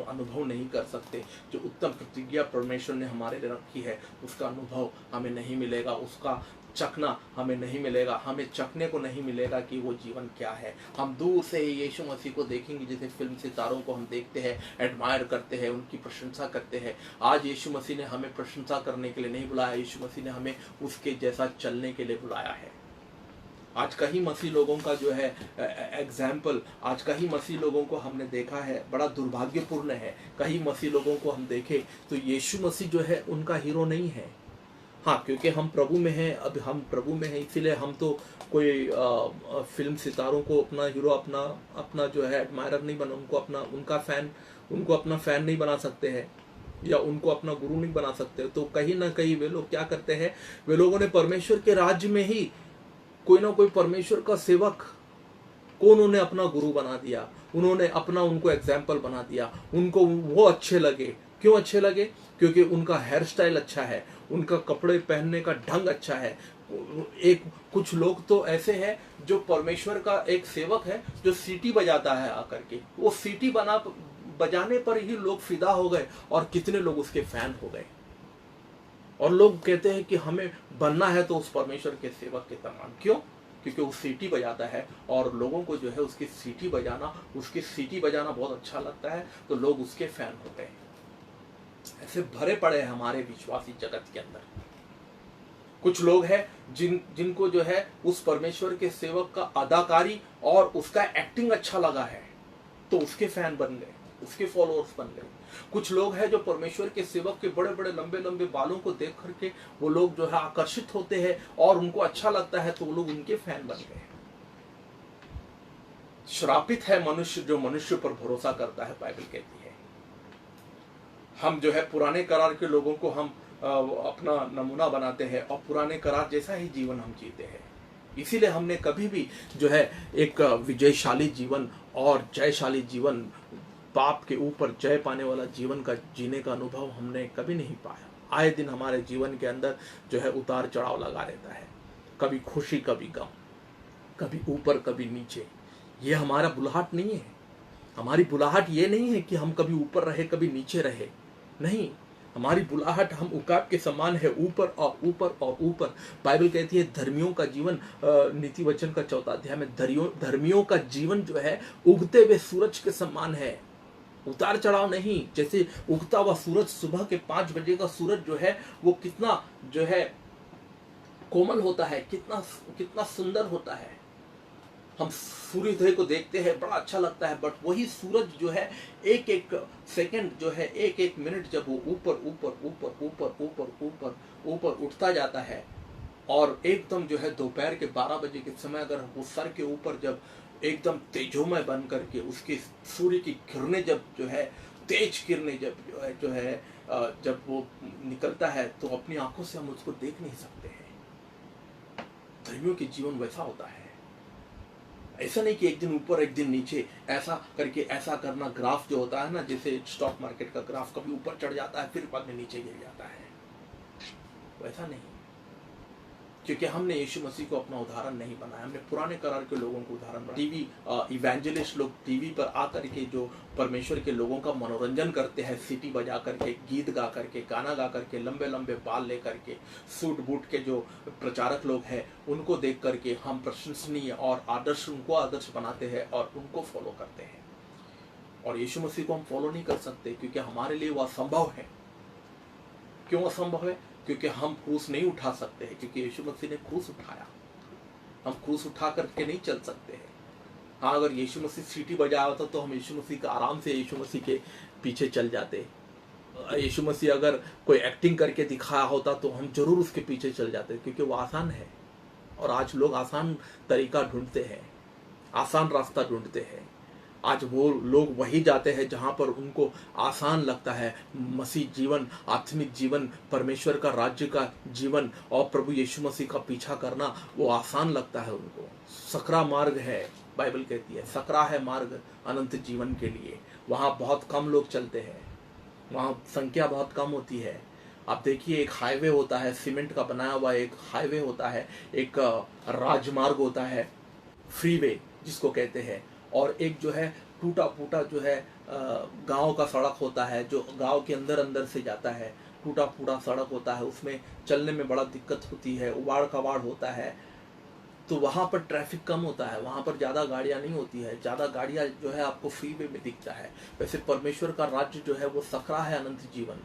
अनुभव नहीं कर सकते। जो उत्तम प्रतिज्ञा परमेश्वर ने हमारे लिए रखी है उसका अनुभव हमें नहीं मिलेगा, उसका चखना हमें नहीं मिलेगा, हमें चखने को नहीं मिलेगा कि वो जीवन क्या है। हम दूर से ही यीशु मसीह को देखेंगे, जैसे फिल्म सितारों को हम देखते हैं, एडमायर करते हैं, उनकी प्रशंसा करते हैं। आज यीशु मसीह ने हमें प्रशंसा करने के लिए नहीं बुलाया, यीशु मसीह ने हमें उसके जैसा चलने के लिए बुलाया है। आज कई मसीह लोगों का जो है एग्जाम्पल, आज कई मसीह लोगों को हमने देखा है, बड़ा दुर्भाग्यपूर्ण है। कई मसीह लोगों को हम देखें तो यीशु मसीह जो है उनका हीरो नहीं है। हाँ, क्योंकि हम प्रभु में हैं, अब हम प्रभु में हैं, इसीलिए हम तो कोई फिल्म सितारों को अपना हीरो, अपना जो है एडमायरर नहीं बना, उनको अपना फैन नहीं बना सकते हैं, या उनको अपना गुरु नहीं बना सकते। तो कहीं ना कहीं वे लोग क्या करते हैं, वे लोगों ने परमेश्वर के राज्य में ही कोई ना कोई परमेश्वर का सेवक को उन्होंने अपना गुरु बना दिया, उन्होंने अपना उनको एग्जाम्पल बना दिया, उनको वो अच्छे लगे। क्यों अच्छे लगे? क्योंकि उनका हेयर स्टाइल अच्छा है, उनका कपड़े पहनने का ढंग अच्छा है। कुछ लोग तो ऐसे हैं जो परमेश्वर का एक सेवक है जो सीटी बजाता है आकर के, वो सीटी बजाने पर ही लोग फिदा हो गए और कितने लोग उसके फैन हो गए। और लोग कहते हैं कि हमें बनना है तो उस परमेश्वर के सेवक के समान। क्यों? क्योंकि वो सीटी बजाता है और लोगों को जो है उसकी सीटी बजाना बहुत अच्छा लगता है, तो लोग उसके फैन होते हैं। ऐसे भरे पड़े हैं हमारे विश्वासी जगत के अंदर। कुछ लोग हैं जिनको जो है उस परमेश्वर के सेवक का अदाकारी और उसका एक्टिंग अच्छा लगा है, तो उसके फैन बन गए, उसके फॉलोअर्स बन गए। कुछ लोग हैं जो परमेश्वर के सेवक के बड़े बड़े लंबे लंबे बालों को देख करके वो लोग जो है आकर्षित होते हैं और उनको अच्छा लगता है, तो वो लोग उनके फैन बन गए। श्रापित है मनुष्य जो मनुष्य पर भरोसा करता है, बाइबल कहती है। हम जो है पुराने करार के लोगों को हम अपना नमूना बनाते हैं और पुराने करार जैसा ही जीवन हम जीते हैं। इसीलिए हमने कभी भी जो है एक विजयशाली जीवन और जयशाली जीवन, पाप के ऊपर जय पाने वाला जीवन का जीने का अनुभव हमने कभी नहीं पाया। आए दिन हमारे जीवन के अंदर जो है उतार चढ़ाव लगा रहता है, कभी खुशी कभी गम, कभी ऊपर कभी नीचे। ये हमारा बुलाहट नहीं है। हमारी बुलाहट ये नहीं है कि हम कभी ऊपर रहे कभी नीचे रहे, नहीं। हमारी बुलाहट हम उकाब के समान है, ऊपर और ऊपर और ऊपर। बाइबल कहती है धर्मियों का जीवन, नीति वचन का 4 अध्याय में, धर्मियों का जीवन जो है उगते हुए सूरज के समान है, उतार चढ़ाव नहीं। जैसे उगता हुआ सूरज, सुबह के 5 बजे का सूरज जो है वो कितना जो है कोमल होता है, कितना सुंदर होता है। हम सूर्योदय को देखते हैं, बड़ा अच्छा लगता है, बट वही सूरज जो है एक एक सेकंड जो है, एक एक मिनट जब वो ऊपर ऊपर ऊपर ऊपर ऊपर ऊपर ऊपर उठता जाता है और एकदम जो है दोपहर के 12 बजे के समय अगर वो सर के ऊपर जब एकदम तेजोमय बन करके उसकी सूर्य की किरणें जब जो है तेज किरणें जब वो निकलता है, तो अपनी आंखों से हम उसको देख नहीं सकते हैं। धर्मियों के जीवन वैसा होता है। ऐसा नहीं कि एक दिन ऊपर एक दिन नीचे, ऐसा करके ऐसा करना। ग्राफ जो होता है ना, जैसे स्टॉक मार्केट का ग्राफ, कभी ऊपर चढ़ जाता है फिर बाद में नीचे गिर जाता है, वैसा नहीं। क्योंकि हमने यीशु मसीह को अपना उदाहरण नहीं बनाया, हमने पुराने करार के लोगों को उदाहरण बनाया। टीवी इवेंजलिस्ट लोग टीवी पर आकर के जो परमेश्वर के लोगों का मनोरंजन करते हैं, सीटी बजा करके, गीत गा करके, गाना गा करके, लंबे लंबे बाल लेकर के, सूट बूट के जो प्रचारक लोग हैं, उनको देख करके हम प्रशंसनीय और उनको आदर्श बनाते हैं और उनको फॉलो करते हैं। और यीशु मसीह को हम फॉलो नहीं कर सकते क्योंकि हमारे लिए वह असंभव है। क्यों असंभव है? क्योंकि हम क्रूस नहीं उठा सकते हैं, क्योंकि यीशु मसीह ने क्रूस उठाया। हम क्रूस उठा करके नहीं चल सकते हैं। हाँ, अगर यीशु मसीह सीटी बजाया होता तो हम यीशु मसीह का आराम से यीशु मसीह के पीछे चल जाते। यीशु मसीह अगर कोई एक्टिंग करके दिखाया होता तो हम जरूर उसके पीछे चल जाते, क्योंकि वो आसान है। और आज लोग आसान तरीका ढूंढते हैं, आसान रास्ता ढूंढते हैं। आज वो लोग वही जाते हैं जहां पर उनको आसान लगता है। मसीह जीवन, आत्मिक जीवन, परमेश्वर का राज्य का जीवन और प्रभु यीशु मसीह का पीछा करना वो आसान लगता है उनको। सकरा मार्ग है, बाइबल कहती है सकरा है मार्ग अनंत जीवन के लिए। वहाँ बहुत कम लोग चलते हैं, वहाँ संख्या बहुत कम होती है। आप देखिए, एक हाईवे होता है, सीमेंट का बनाया हुआ एक हाईवे होता है, एक राजमार्ग होता है, फ्रीवे जिसको कहते हैं, और एक जो है टूटा फूटा जो है गांव का सड़क होता है, जो गांव के अंदर अंदर से जाता है। टूटा फूटा सड़क होता है, उसमें चलने में बड़ा दिक्कत होती है, उबाड़ कबाड़ होता है। तो वहाँ पर ट्रैफिक कम होता है, वहाँ पर ज़्यादा गाड़ियाँ नहीं होती है, ज़्यादा गाड़ियाँ जो है आपको फ्रीवे में दिखता है। वैसे परमेश्वर का राज्य जो है वो सकरा है अनंत जीवन।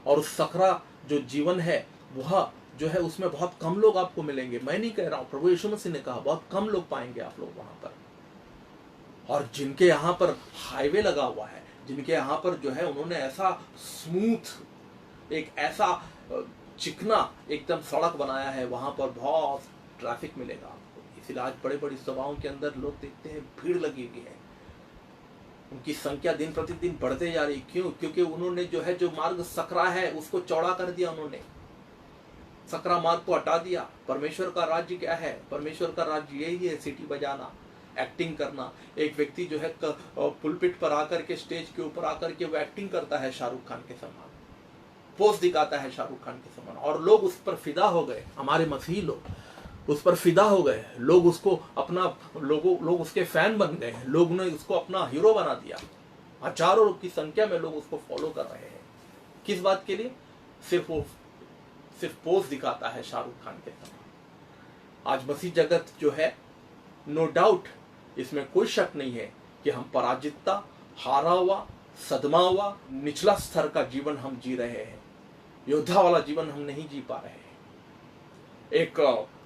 और उस सकरा जो जीवन है वह जो है उसमें बहुत कम लोग आपको मिलेंगे। मैं नहीं कह रहा हूँ, प्रभु यीशु मसीह ने कहा बहुत कम लोग पाएंगे आप लोग वहां पर। और जिनके यहाँ पर हाईवे लगा हुआ है, जिनके यहाँ पर जो है उन्होंने ऐसा स्मूथ, एक ऐसा चिकना एकदम सड़क बनाया है, वहां पर बहुत ट्रैफिक मिलेगा आपको। इसलिए आज बड़े बड़ी सभाओं के अंदर लोग देखते हैं भीड़ लगी हुई है, उनकी संख्या दिन प्रतिदिन बढ़ते जा रही। क्यों? क्योंकि उन्होंने जो है जो मार्ग सकरा है उसको चौड़ा कर दिया, उन्होंने सकरा मार्ग को हटा दिया। परमेश्वर का राज्य क्या है? परमेश्वर का राज्य यही है, सीटी बजाना, एक्टिंग करना। एक व्यक्ति जो है पुलपिट पर आकर के, स्टेज के ऊपर आकर के वो एक्टिंग करता है शाहरुख खान के समान, पोज दिखाता है शाहरुख खान के समान, और लोग उस पर फिदा हो गए। हमारे मसीही लोग उस पर फिदा हो गए, लोग उसको अपना लोग उसके फैन बन गए, लोग ने उसको अपना हीरो बना दिया। हजारों की संख्या में लोग उसको फॉलो कर रहे हैं। किस बात के लिए? सिर्फ पोज दिखाता है शाहरुख खान के समान। आज मसीह जगत जो है, नो डाउट, इसमें कोई शक नहीं है कि हम पराजितता, हारा हुआ, सदमा हुआ, निचला स्तर का जीवन हम जी रहे हैं। योद्धा वाला जीवन हम नहीं जी पा रहे हैं। एक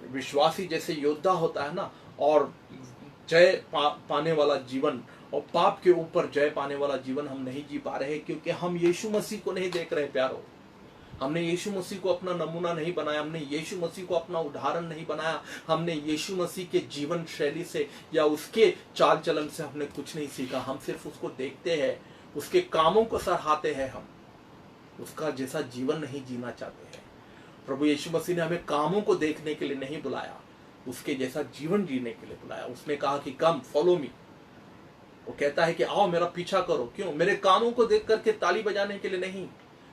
विश्वासी जैसे योद्धा होता है ना, और जय पाने वाला जीवन और पाप के ऊपर जय पाने वाला जीवन हम नहीं जी पा रहे, क्योंकि हम यीशु मसीह को नहीं देख रहे प्यारो। हमने यीशु मसीह को अपना नमूना नहीं बनाया, हमने यीशु मसीह को अपना उदाहरण नहीं बनाया, हमने यीशु मसीह के जीवन शैली से या उसके चाल चलन से हमने कुछ नहीं सीखा। हम सिर्फ उसको देखते हैं, उसके कामों को सराहते हैं, हम उसका जैसा जीवन नहीं जीना चाहते हैं। प्रभु यीशु मसीह ने हमें कामों को देखने के लिए नहीं बुलाया, उसके जैसा जीवन जीने के लिए बुलाया। उसने कहा कि कम फॉलो मी। वो कहता है कि आओ मेरा पीछा करो। क्यों? मेरे कामों को देख करके ताली बजाने के लिए नहीं,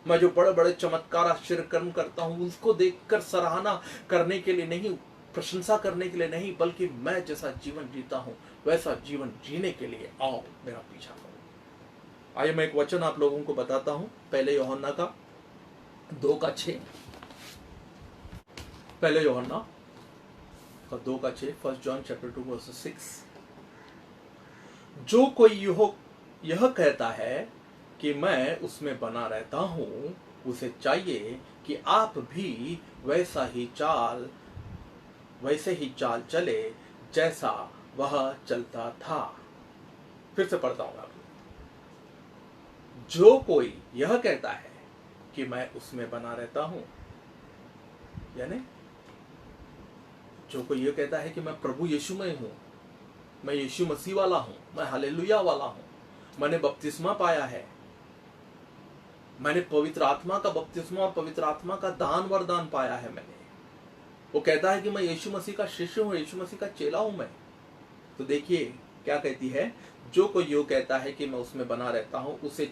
मैं जो बड़े बड़े चमत्कार आश्चर्य कर्म करता हूं उसको देखकर सराहना करने के लिए नहीं, प्रशंसा करने के लिए नहीं, बल्कि मैं जैसा जीवन जीता हूं वैसा जीवन जीने के लिए आओ मेरा पीछा करो। आइए मैं एक वचन आप लोगों को बताता हूं, पहले यूहन्ना का 2:6। पहले यूहन्ना का 2:6, 1 John chapter 2 verse 6। जो कोई यह कहता है कि मैं उसमें बना रहता हूं, उसे चाहिए कि आप भी वैसे ही चाल चले जैसा वह चलता था। फिर से पढ़ता हूं आपको। जो कोई यह कहता है कि मैं उसमें बना रहता हूं, यानी जो कोई यह कहता है कि मैं प्रभु यीशु में हूं, मैं यीशु मसीह वाला हूं, मैं हालेलुया वाला हूं, मैंने बपतिस्मा पाया है, मैंने पवित्र आत्मा का बपतिस्मा और पवित्र आत्मा का दान वरदान पाया है मैंने। वो कहता है कि मैं यीशु मसीह का शिष्य हूं, यीशु मसीह का चेला हूं मैं। तो देखिए क्या कहती है, जो कोई यो कहता है कि मैं उसमें बना रहता हूं, उसे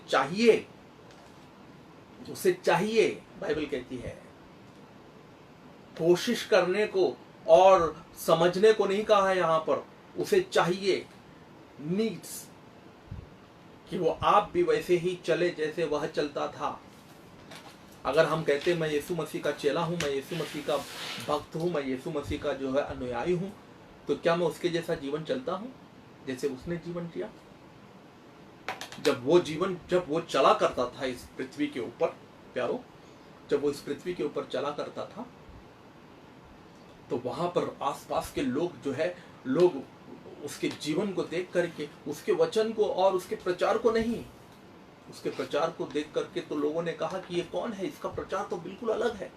चाहिए बाइबल कहती है, कोशिश करने को और समझने को नहीं कहा है यहां पर, उसे चाहिए, नीड्स, कि वो आप भी वैसे ही चले जैसे वह चलता था। अगर हम कहते हैं मैं यीशु मसीह का चेला हूं, मैं यीशु मसीह का भक्त हूं, मैं यीशु मसीह का जो है अनुयायी हूं, तो क्या मैं उसके जैसा जीवन चलता हूं जैसे उसने जीवन किया? जब वो चला करता था इस पृथ्वी के ऊपर प्यारो, जब वो इस पृथ्वी के ऊपर चला करता था, तो वहां पर आसपास के लोग जो है, लोग उसके जीवन को देख करके, उसके वचन को और उसके प्रचार को नहीं, उसके प्रचार को देख करके तो लोगों ने कहा कि ये कौन है, इसका प्रचार तो बिल्कुल अलग है।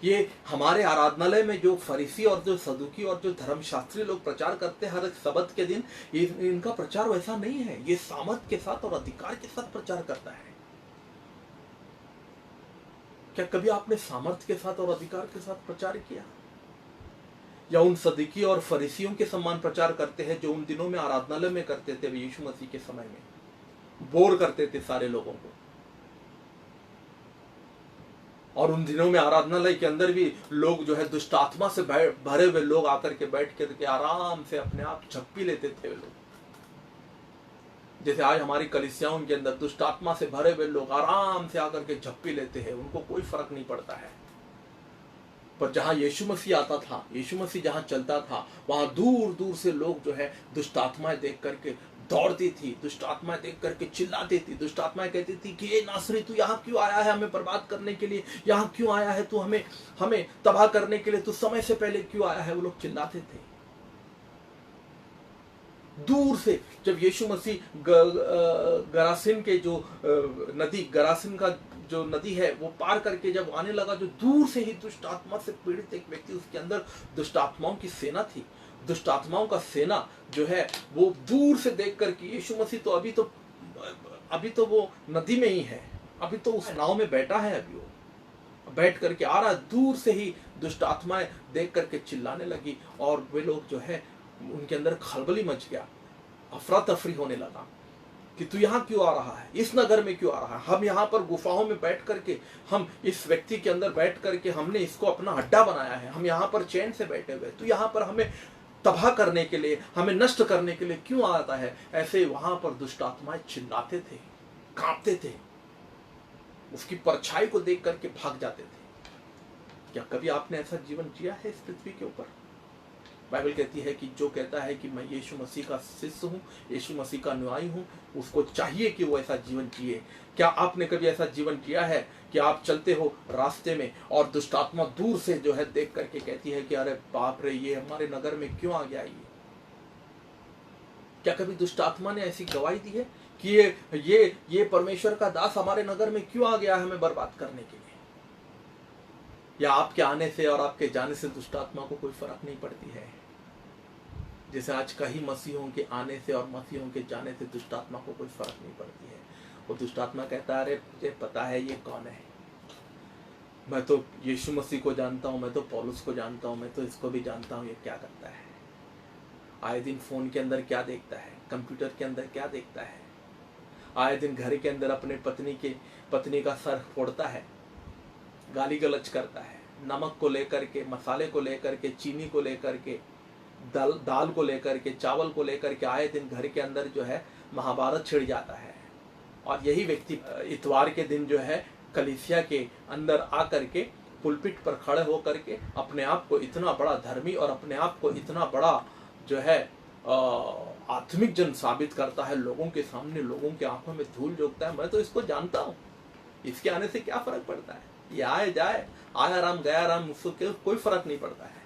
ये हमारे आराधनालय में जो फरीसी और जो सदुकी और जो धर्मशास्त्री लोग प्रचार करते हैं हर एक सबत के दिन, ये इनका प्रचार वैसा नहीं है। ये सामर्थ के साथ और अधिकार के साथ प्रचार करता है। क्या कभी आपने सामर्थ के साथ और अधिकार के साथ प्रचार किया? या उन सदुकी और फरीसियों के समान प्रचार करते हैं जो उन दिनों में आराधनालय में करते थे, यीशु मसीह के समय में बोर करते थे सारे लोगों को। और उन दिनों में आराधनालय के अंदर भी लोग जो है दुष्ट आत्मा से भरे हुए लोग आकर के बैठ करके आराम से अपने आप झप्पी लेते थे लोग। जैसे आज हमारी कलीसियाओं के अंदर दुष्ट आत्मा से भरे हुए लोग आराम से आकर के झप्पी लेते हैं, उनको कोई फर्क नहीं पड़ता है। पर जहां यीशु मसीह आता था, यीशु मसीह जहां चलता था, वहां दूर दूर से लोग जो है दुष्ट आत्माएं देख करके दौड़ती थी, दुष्ट आत्माएं देख करके चिल्लाती थी, दुष्ट आत्माएं कहती थी कि ये नासरी तू यहाँ क्यों आया है हमें बर्बाद करने के लिए, यहाँ क्यों आया है तू हमें हमें तबाह करने के लिए, तू समय से पहले क्यों आया है। वो लोग चिल्लाते थे। दूर से जब यीशु मसीह गरासिन के जो नदी, गरासिन का जो नदी है वो पार करके जब आने लगा, जो दूर से ही दुष्ट आत्मा से पीड़ित एक व्यक्ति, उसके अंदर दुष्ट आत्माओं की सेना थी। दुष्ट आत्माओं का सेना जो है वो दूर से देख करके, यीशु मसीह तो अभी तो वो नदी में ही है, अभी तो उस नाव में बैठा है, अभी वो बैठ करके आ रहा, दूर से ही दुष्ट आत्माएं देख करके चिल्लाने लगी और वे लोग जो है उनके अंदर खलबली मच गया, अफरा तफरी होने लगा कि तू यहाँ क्यों आ रहा है, इस नगर में क्यों आ रहा है, हम यहाँ पर गुफाओं में बैठ करके, हम इस व्यक्ति के अंदर बैठ करके हमने इसको अपना अड्डा बनाया है, हम यहाँ पर चैन से बैठे हुए, तू यहाँ पर हमें तबाह करने के लिए, हमें नष्ट करने के लिए क्यों आता है। ऐसे वहां पर दुष्ट आत्माएं चिल्लाते थे, कांपते थे, उसकी परछाई को देख करके भाग जाते थे। क्या कभी आपने ऐसा जीवन जिया है इस पृथ्वी के ऊपर? बाइबल कहती है कि जो कहता है कि मैं यीशु मसीह का शिष्य हूँ, यीशु मसीह का अनुयायी हूँ, उसको चाहिए कि वो ऐसा जीवन जिए। क्या आपने कभी ऐसा जीवन जिया है कि आप चलते हो रास्ते में और दुष्ट आत्मा दूर से जो है देख करके कहती है कि अरे बाप रे, ये हमारे नगर में क्यों आ गया? क्या कभी दुष्ट आत्मा ने ऐसी गवाही दी है कि ये परमेश्वर का दास हमारे नगर में क्यों आ गया हमें बर्बाद करने के लिए? या आपके आने से और आपके जाने से दुष्ट आत्मा को कोई फर्क नहीं पड़ती है? जैसे आज कई मसीहों के आने से और मसीहों के जाने से दुष्ट आत्मा को कोई फर्क नहीं पड़ती है। वो दुष्ट आत्मा कहता है, अरे मुझे पता है ये कौन है, मैं तो यीशु मसीह को जानता हूँ, मैं तो पौलुस को जानता हूँ, मैं तो इसको भी जानता हूँ, ये क्या करता है, आए दिन फोन के अंदर क्या देखता है, कंप्यूटर के अंदर क्या देखता है, आए दिन घर के अंदर अपने पत्नी का सर फोड़ता है, गाली गलौज करता है, नमक को लेकर के, मसाले को लेकर के, चीनी को लेकर के, दाल को लेकर के, चावल को लेकर के, आए दिन घर के अंदर जो है महाभारत छिड़ जाता है। और यही व्यक्ति इतवार के दिन जो है कलीसिया के अंदर आकर के पुलपिट पर खड़े होकर के अपने आप को इतना बड़ा धर्मी और अपने आप को इतना बड़ा जो है आत्मिक जन साबित करता है, लोगों के सामने, लोगों के आंखों में धूल झोंकता है। मैं तो इसको जानता हूँ, इसके आने से क्या फर्क पड़ता है, ये आए जाए, आया राम गया राम, उसको कोई फर्क नहीं पड़ता है।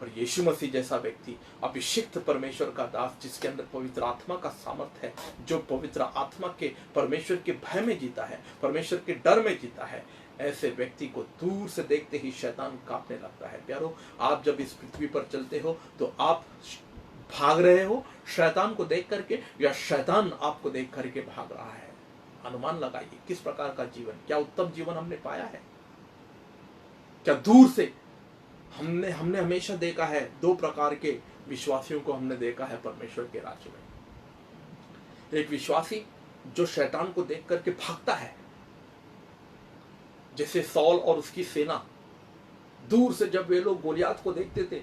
पर यीशु मसीह जैसा व्यक्ति, अभिषिक्त परमेश्वर का दास, जिसके अंदर पवित्र आत्मा का सामर्थ्य है, जो पवित्र आत्मा के परमेश्वर के भय में जीता है, परमेश्वर के डर में जीता है, ऐसे व्यक्ति को दूर से देखते ही शैतान कांपने लगता है। प्यारो, आप जब इस पृथ्वी पर चलते हो तो आप भाग रहे हो शैतान को देख करके, या शैतान आपको देख करके भाग रहा है? अनुमान लगाइए किस प्रकार का जीवन, क्या उत्तम जीवन हमने पाया है? क्या दूर से हमने हमेशा देखा है, दो प्रकार के विश्वासियों को हमने देखा है परमेश्वर के राज्य में। एक विश्वासी जो शैतान को देख करके भागता है, जैसे सौल और उसकी सेना, दूर से जब वे लोग गोलियात को देखते थे,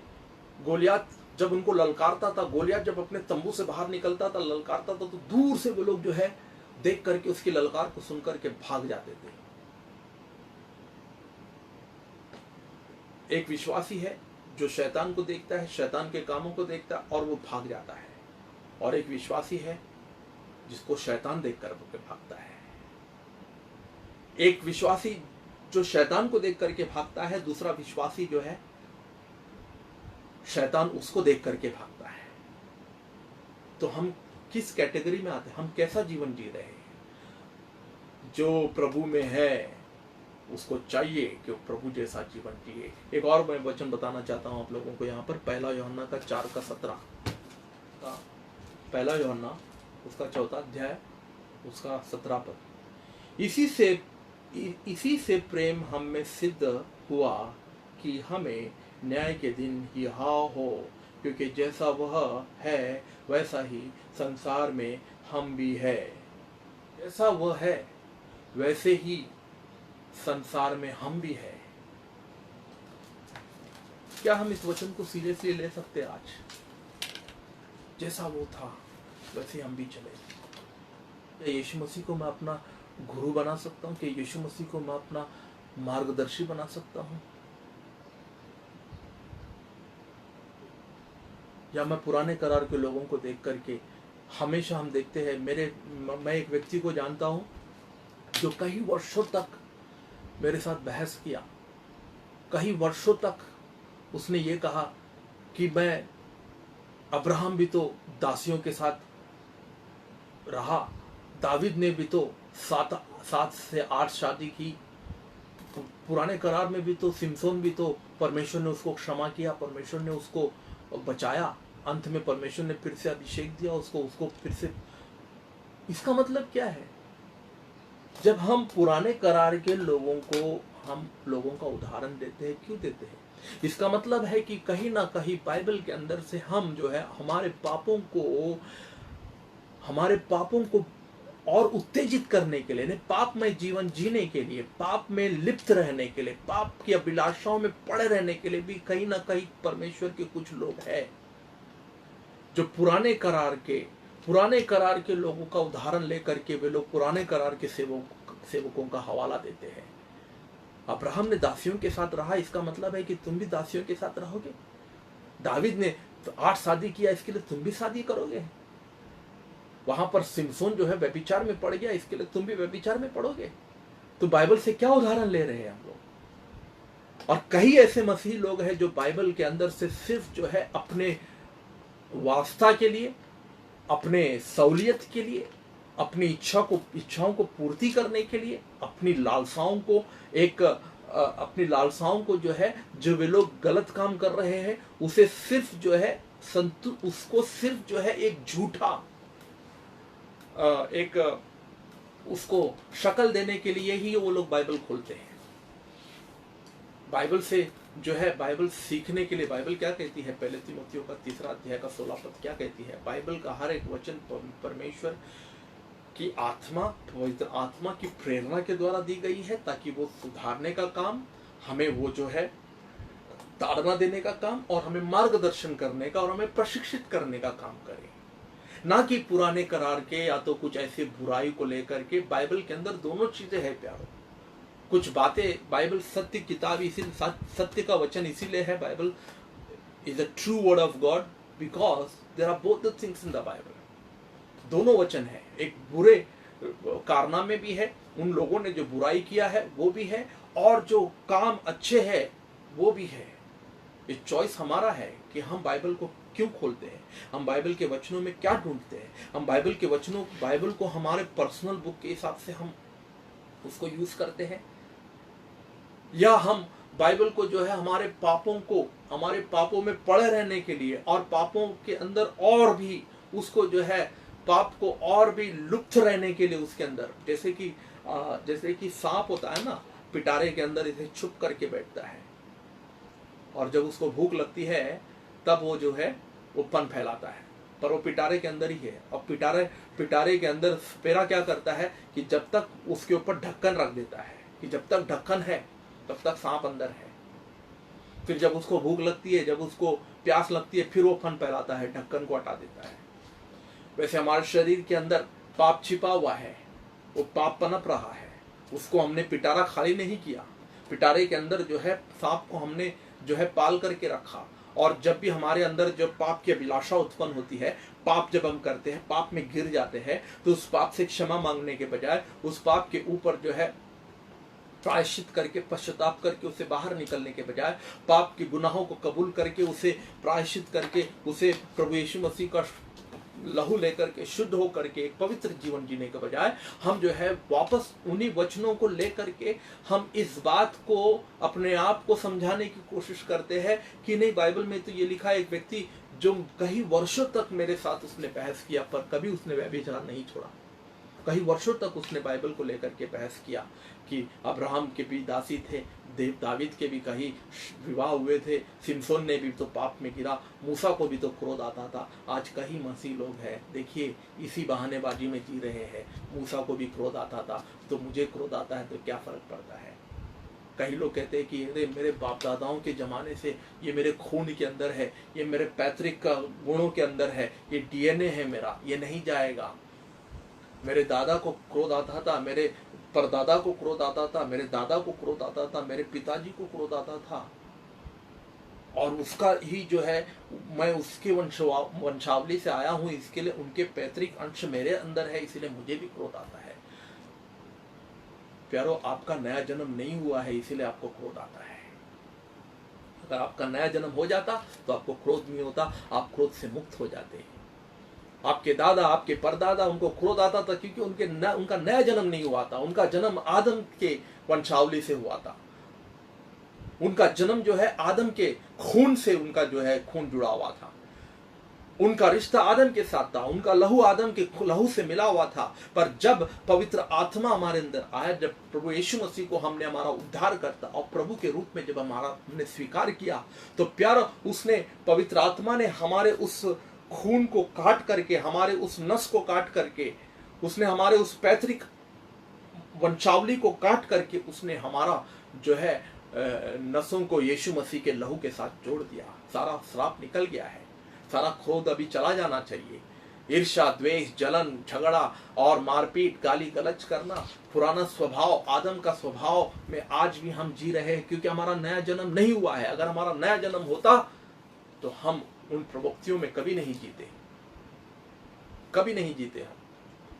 गोलियात जब उनको ललकारता था, गोलियात जब अपने तंबू से बाहर निकलता था, ललकारता था, तो दूर से वे लोग जो है देख करके उसकी ललकार को सुन करके भाग जाते थे। एक विश्वासी है जो शैतान को देखता है, शैतान के कामों को देखता है और वो भाग जाता है। और एक विश्वासी है जिसको शैतान देख कर भागता है। एक विश्वासी जो शैतान को देख करके भागता है, दूसरा विश्वासी जो है शैतान उसको देख करके भागता है। तो हम किस कैटेगरी में आते हैं? हम कैसा जीवन जी रहे हैं? जो प्रभु में है उसको चाहिए कि वो प्रभु जैसा जीवन जिए। एक और मैं वचन बताना चाहता हूं आप लोगों को यहाँ पर, पहला यूहन्ना का 4:17, पहला यूहन्ना उसका 4 अध्याय उसका 17 पद। इसी से प्रेम हम में सिद्ध हुआ कि हमें न्याय के दिन यहाँ हो, क्योंकि जैसा वह है वैसा ही संसार में हम भी है। जैसा वह है वैसे ही संसार में हम भी है। क्या हम इस वचन को सीरियसली ले सकते हैं? आज जैसा वो था वैसे हम भी चले। क्या यीशु मसीह को मैं अपना गुरु बना सकता हूँ? क्या यीशु मसीह को मैं अपना मार्गदर्शी बना सकता हूँ? या मैं पुराने करार के लोगों को देख करके हमेशा हम देखते हैं, मैं एक व्यक्ति को जानता हूँ जो कई वर्षों तक मेरे साथ बहस किया। कई वर्षों तक उसने ये कहा कि मैं, अब्राहम भी तो दासियों के साथ रहा, दाविद ने भी तो 7 से 8 शादी की, पुराने करार में भी तो सिमसोन भी तो परमेश्वर ने उसको क्षमा किया, परमेश्वर ने उसको बचाया, अंत में परमेश्वर ने फिर से अभिषेक दिया उसको फिर से। इसका मतलब क्या है? जब हम पुराने करार के हम लोगों का उदाहरण देते हैं, क्यों देते हैं? इसका मतलब है कि कहीं ना कहीं बाइबल के अंदर से हम जो है हमारे पापों को और उत्तेजित करने के लिए, पापमय जीवन जीने के लिए, पाप में लिप्त रहने के लिए, पाप की अभिलाषाओं में पड़े रहने के लिए भी कहीं ना कहीं परमेश्वर के कुछ लोग हैं जो पुराने करार के लोगों का उदाहरण लेकर के वे लोग पुराने करार के सेवकों का हवाला देते हैं। अब्राहम ने दासियों के साथ रहा, इसका मतलब है कि तुम भी दासियों के साथ रहोगे। दाविद ने 8 शादी किया, इसके लिए तुम भी शादी करोगे। वहां पर सिमसोन जो है व्यभिचार में पड़ गया, इसके लिए तुम भी व्यभिचार में पड़ोगे। तो बाइबल से क्या उदाहरण ले रहे हैं हम लोग? और कई ऐसे मसीही लोग हैं जो बाइबल के अंदर से सिर्फ जो है अपने वास्ता के लिए, अपने सहूलियत के लिए, अपनी इच्छाओं को पूर्ति करने के लिए, अपनी लालसाओं को जो है, जो वे लोग गलत काम कर रहे हैं उसे सिर्फ जो है उसको सिर्फ जो है एक झूठा उसको शक्ल देने के लिए ही वो लोग बाइबल खोलते हैं। बाइबल से जो है, बाइबल सीखने के लिए बाइबल क्या कहती है? पहले तीमुथियों का 3 अध्याय का 16 पद क्या कहती है? बाइबल का हर एक वचन परमेश्वर की पवित्र आत्मा की प्रेरणा के द्वारा दी गई है, ताकि वो सुधारने का काम, हमें वो जो है ताड़ना देने का काम, और हमें मार्गदर्शन करने का और हमें प्रशिक्षित करने का काम करे, ना कि पुराने करार के या तो कुछ ऐसे बुराई को लेकर के। बाइबल के अंदर दोनों चीजें हैं प्यारो। कुछ बातें, बाइबल सत्य किताब, इसीलिए सत्य का वचन इसीलिए है। Bible is a true word of God because there are both the things in the Bible. दोनों वचन है, एक बुरे कारनामे भी है, उन लोगों ने जो बुराई किया है वो भी है, और जो काम अच्छे है वो भी है। ये चॉइस हमारा है कि हम बाइबल को क्यों खोलते हैं, हम बाइबल के वचनों में क्या ढूंढते हैं, हम बाइबल को हमारे पर्सनल बुक के हिसाब से हम उसको यूज करते हैं, या हम बाइबल को जो है हमारे पापों में पड़े रहने के लिए, और पापों के अंदर और भी उसको जो है पाप को और भी लुप्त रहने के लिए उसके अंदर, जैसे कि सांप होता है ना, पिटारे के अंदर इसे छुप करके बैठता है, और जब उसको भूख लगती है तब वो जो है वो फन फैलाता है, पर वो पिटारे के अंदर ही है। और पिटारे के अंदर सपेरा क्या करता है कि जब तक उसके ऊपर ढक्कन रख देता है, कि जब तक ढक्कन है तब तक सांप अंदर है। फिर जब उसको भूख लगती है, जब उसको प्यास लगती है, फिर वो फन फैलाता है, ढक्कन को हटा देता है। वैसे हमारे शरीर के अंदर पाप छिपा हुआ है, वो पाप पनप रहा है, उसको हमने पिटारा खाली नहीं किया। पिटारे के अंदर जो है सांप को हमने जो है पाल करके रखा, और जब भी हमारे अंदर जब पाप की अभिलाषा उत्पन्न होती है, पाप जब हम करते हैं, पाप में गिर जाते हैं, तो उस पाप से क्षमा मांगने के बजाय उस पाप के ऊपर जो है प्रायश्चित करके, पश्चाताप करके, उसे बाहर निकलने के बजाय, पाप के गुनाहों को कबूल करके, उसे प्रायश्चित करके, उसे प्रभु यीशु मसीह का लहू लेकर के शुद्ध होकर के एक पवित्र जीवन जीने के बजाय, हम जो है वापस उन्हीं वचनों को लेकर के हम इस बात को अपने आप को समझाने की कोशिश करते हैं कि नहीं, बाइबल में तो ये लिखा है, एक व्यक्ति जो कई वर्षों तक मेरे साथ उसने बहस किया पर कभी उसने व्यभिचार नहीं छोड़ा। कई वर्षों तक उसने बाइबल को लेकर के बहस किया कि अब्राहम के भी दासी थे, दाविद के भी कहीं विवाह हुए थे, सिमसोन ने भी तो पाप में गिरा, मूसा को भी तो क्रोध आता था। आज कई मसीह लोग हैं, देखिए इसी बहानेबाजी में जी रहे हैं। मूसा को भी क्रोध आता था तो मुझे क्रोध आता है, तो क्या फर्क पड़ता है? कई लोग कहते हैं कि अरे मेरे बाप दादाओं के जमाने से ये मेरे खून के अंदर है, ये मेरे पैतृक गुणों के अंदर है, ये डीएनए है मेरा, ये नहीं जाएगा। मेरे दादा को क्रोध आता था, मेरे परदादा को क्रोध आता था, मेरे दादा को क्रोध आता था, मेरे पिताजी को क्रोध आता था, और उसका ही जो है, मैं उसके वंशावली से आया हूं, इसके लिए उनके पैतृक अंश मेरे अंदर है, इसलिए मुझे भी क्रोध आता है। प्यारो, आपका नया जन्म नहीं हुआ है, इसीलिए आपको क्रोध आता है। अगर आपका नया जन्म हो जाता तो आपको क्रोध नहीं होता, आप क्रोध से मुक्त हो जाते। आपके दादा, आपके परदादा, उनको क्रोध आता था क्योंकि उनका नया जन्म नहीं हुआ था। उनका जन्म आदम के वंशावली से हुआ था। उनका जन्म जो है आदम के खून से, उनका जो है खून जुड़ा हुआ था। उनका रिश्ता आदम के साथ था, उनका लहू आदम के लहू से मिला हुआ था। पर जब पवित्र आत्मा हमारे अंदर आया, जब प्रभु यीशु मसीह को हमने हमारा उद्धार करता और प्रभु के रूप में जब हमने स्वीकार किया, तो प्यारा, उसने, पवित्र आत्मा ने हमारे उस खून को काट करके, हमारे उस नस को काट करके, उसने हमारे उस पैतृक वंशावली को काट करके, उसने हमारा जो है नसों को यीशु मसीह के लहू के साथ जोड़ दिया। सारा श्राप निकल गया है, सारा क्रोध अभी चला जाना चाहिए। ईर्ष्या, द्वेष, जलन, झगड़ा और मारपीट, गाली गलौज करना, पुराना स्वभाव, आदम का स्वभाव में आज भी हम जी रहे हैं, क्योंकि हमारा नया जन्म नहीं हुआ है। अगर हमारा नया जन्म होता तो हम उन प्रवृत्तियों में कभी नहीं जीते, कभी नहीं जीते हम।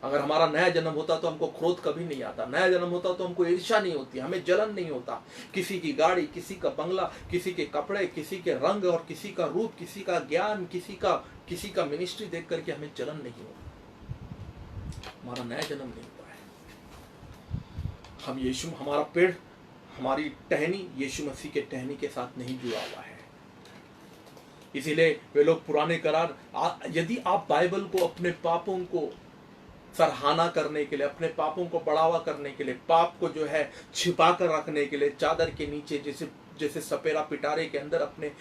अगर हमारा नया जन्म होता तो हमको क्रोध कभी नहीं आता, नया जन्म होता तो हमको ईर्ष्या नहीं होती, हमें जलन नहीं होता। किसी की गाड़ी, किसी का बंगला, किसी के कपड़े, किसी के रंग और किसी का रूप, किसी का ज्ञान, किसी का मिनिस्ट्री देख करके हमें जलन नहीं होता। हमारा नया जन्म नहीं हुआ है। हमारा पेड़, हमारी टहनी यीशु मसीह के टहनी के साथ नहीं जुड़ा हुआ है। इसीलिए वे लोग पुराने करार, यदि आप बाइबल को अपने पापों को सराहना करने के लिए, अपने पापों को बढ़ावा करने के लिए, पाप को जो है छिपा कर रखने के लिए, चादर के नीचे, जैसे सपेरा पिटारे के अंदर अपने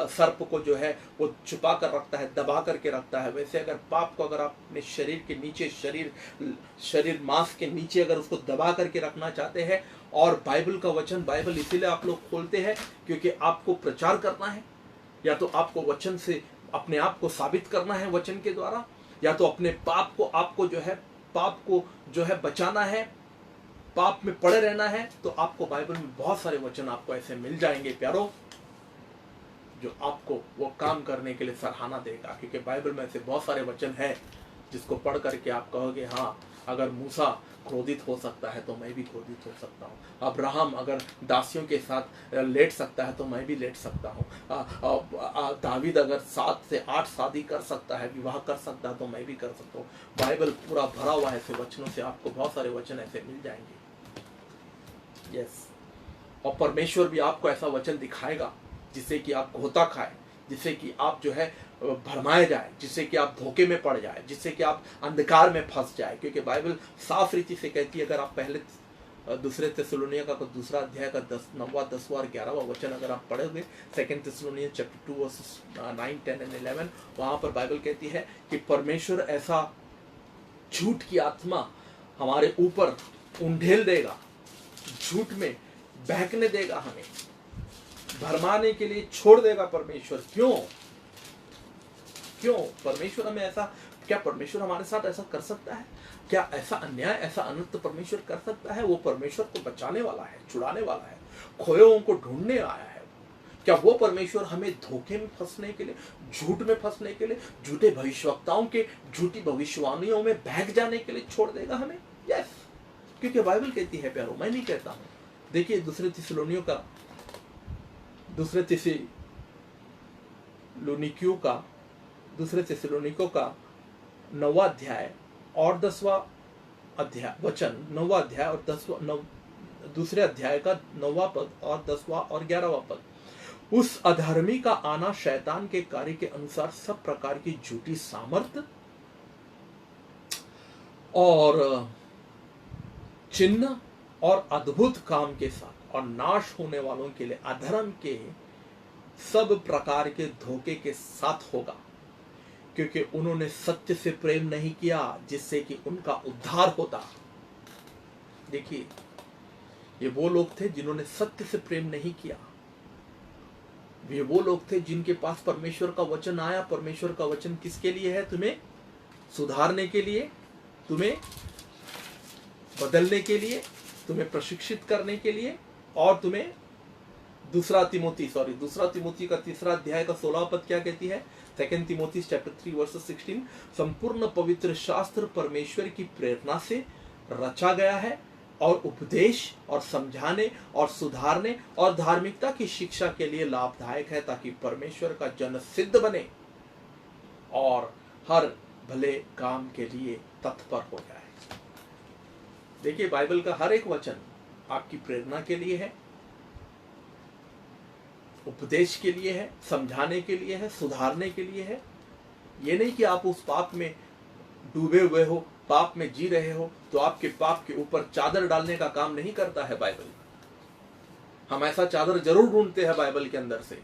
सर्प को जो है वो छुपा कर रखता है, दबा करके रखता है, वैसे अगर पाप को अगर आप अपने शरीर के नीचे, शरीर मांस के नीचे अगर उसको दबा करके रखना चाहते हैं, और बाइबल का वचन, बाइबल इसीलिए आप लोग खोलते हैं क्योंकि आपको प्रचार करना है, या तो आपको वचन से अपने आप को साबित करना है वचन के द्वारा, या तो अपने पाप को, आपको जो है पाप को जो है बचाना है, पाप में पड़े रहना है, तो आपको बाइबल में बहुत सारे वचन आपको ऐसे मिल जाएंगे प्यारो, जो आपको वो काम करने के लिए सराहना देगा। क्योंकि बाइबल में ऐसे बहुत सारे वचन हैं जिसको पढ़ करके आप कहोगे, हाँ, अगर मूसा क्रोधित हो सकता है तो मैं भी क्रोधित हो सकता हूँ। अब्राहम अगर दासियों के साथ लेट सकता है तो मैं भी लेट सकता हूँ। दावीद अगर 7 से 8 शादी कर सकता है, विवाह कर सकता है, तो मैं भी कर सकता हूँ। बाइबल पूरा भरा हुआ है ऐसे वचनों से, आपको बहुत सारे वचन ऐसे मिल जाएंगे। यस, और परमेश्वर भी आपको ऐसा वचन दिखाएगा जिससे कि आप घोता खाए, जिससे कि आप जो है भरमाए जाए, जिससे कि आप धोखे में पड़ जाए, जिससे कि आप अंधकार में फंस जाए। क्योंकि बाइबल साफ रीति से कहती है, अगर आप पहले दूसरे थिस्सलुनीय का दूसरा अध्याय का 9वां, 10वां और 11वां वचन अगर आप पढ़ोगे, 2 थिस्सलुनीय चैप्टर 2 वर्सेस 9, 10 एंड 11, वहां पर बाइबल कहती है कि परमेश्वर ऐसा झूठ की आत्मा हमारे ऊपर उंडेल देगा, झूठ में बहकने देगा, हमें भरमाने के लिए छोड़ देगा परमेश्वर। क्यों परमेश्वर हमें ऐसा, क्या परमेश्वर हमारे साथ ऐसा कर सकता है? क्या ऐसा अन्याय, ऐसा अनंत परमेश्वर कर सकता है? वो परमेश्वर को बचाने वाला है, छुड़ाने वाला है, खोयों को ढूंढने आया है। क्या वो परमेश्वर हमें धोखे में फंसने के लिए, झूठ में फंसने के लिए, झूठे भविष्यवक्ताओं के झूठी भविष्यवाणियों में बहक जाने के लिए छोड़ देगा हमें? यस, क्योंकि बाइबल कहती है प्यारो, मैं नहीं कहता हूं। देखिए दूसरे थिस्सलुनीकियों का 9वां अध्याय और 10वां अध्याय वचन, 9वां अध्याय और 10वां, दूसरे अध्याय का 9वां पद और 10वां और 11वां पद, उस अधर्मी का आना शैतान के कार्य के अनुसार सब प्रकार की झूठी सामर्थ और चिन्ह और अद्भुत काम के साथ, और नाश होने वालों के लिए अधर्म के सब प्रकार के धोखे के साथ होगा, क्योंकि उन्होंने सत्य से प्रेम नहीं किया जिससे कि उनका उद्धार होता। देखिए, ये वो लोग थे जिन्होंने सत्य से प्रेम नहीं किया। ये वो लोग थे जिनके पास परमेश्वर का वचन आया। परमेश्वर का वचन किसके लिए है? तुम्हें सुधारने के लिए, तुम्हें बदलने के लिए, तुम्हें प्रशिक्षित करने के लिए, और तुम्हें दूसरा तिमोथी का 3 अध्याय का 16 पद क्या कहती है? 2 तिमोथी चैप्टर 3 वर्स 16, संपूर्ण पवित्र शास्त्र परमेश्वर की प्रेरणा से रचा गया है और उपदेश और समझाने और सुधारने और धार्मिकता की शिक्षा के लिए लाभदायक है, ताकि परमेश्वर का जन सिद्ध बने और हर भले काम के लिए तत्पर हो जाए। देखिए, बाइबल का हर एक वचन आपकी प्रेरणा के लिए है, उपदेश के लिए है, समझाने के लिए है, सुधारने के लिए है। ये नहीं कि आप उस पाप में डूबे हुए हो, पाप में जी रहे हो, तो आपके पाप के ऊपर चादर डालने का काम नहीं करता है बाइबल। हम ऐसा चादर जरूर ढूंढते हैं बाइबल के अंदर से,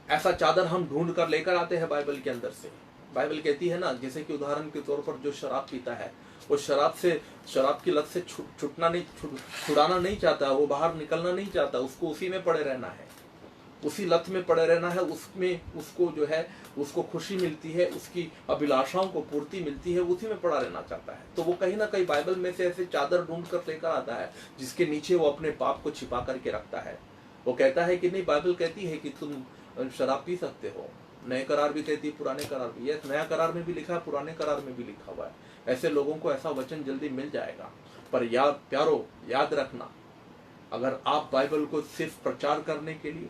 ऐसा चादर हम ढूंढ कर लेकर आते हैं बाइबल के अंदर से। बाइबल कहती है ना, जैसे कि उदाहरण के तौर पर जो शराब पीता है, वो शराब की लत से छुड़ाना नहीं चाहता, वो बाहर निकलना नहीं चाहता, उसको उसी में पड़े रहना है, उसी लत में पड़े रहना है। उसमें उसको जो है, उसको खुशी मिलती है, उसकी अभिलाषाओं को पूर्ति मिलती है, उसी में पड़ा रहना चाहता है। तो वो कहीं ना कहीं बाइबल में से ऐसे चादर ढूंढ कर लेकर आता है जिसके नीचे वो अपने पाप को छिपा करके रखता है। वो कहता है कि नहीं, बाइबल कहती है कि तुम शराब पी सकते हो, नए करार भी कहती है, पुराने करार भी। ये नया करार में भी लिखा है, पुराने करार में भी लिखा हुआ है। ऐसे लोगों को ऐसा वचन जल्दी मिल जाएगा। पर प्यारो, याद रखना, अगर आप बाइबल को सिर्फ प्रचार करने के लिए,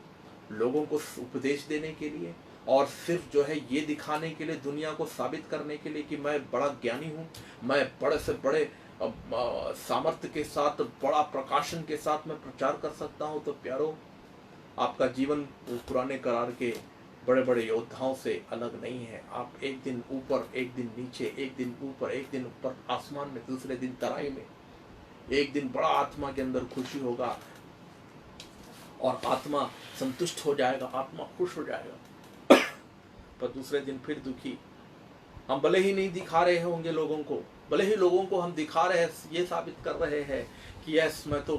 लोगों को उपदेश देने के लिए और सिर्फ जो है ये दिखाने के लिए, दुनिया को साबित करने के लिए कि मैं बड़ा ज्ञानी हूँ, मैं बड़े से बड़े सामर्थ्य के साथ, बड़ा प्रकाशन के साथ मैं प्रचार कर सकता हूँ, तो प्यारो, आपका जीवन पुराने करार के बड़े बड़े योद्धाओं से अलग नहीं है। आप एक दिन ऊपर, एक दिन नीचे, एक दिन ऊपर, एक दिन ऊपर आसमान में, दूसरे दिन तराई में। एक दिन बड़ा आत्मा के अंदर खुशी होगा और आत्मा संतुष्ट हो जाएगा, आत्मा खुश हो जाएगा, पर दूसरे दिन फिर दुखी। हम भले ही नहीं दिखा रहे होंगे लोगों को, भले ही लोगों को हम दिखा रहे हैं, ये साबित कर रहे हैं कि यस, मैं तो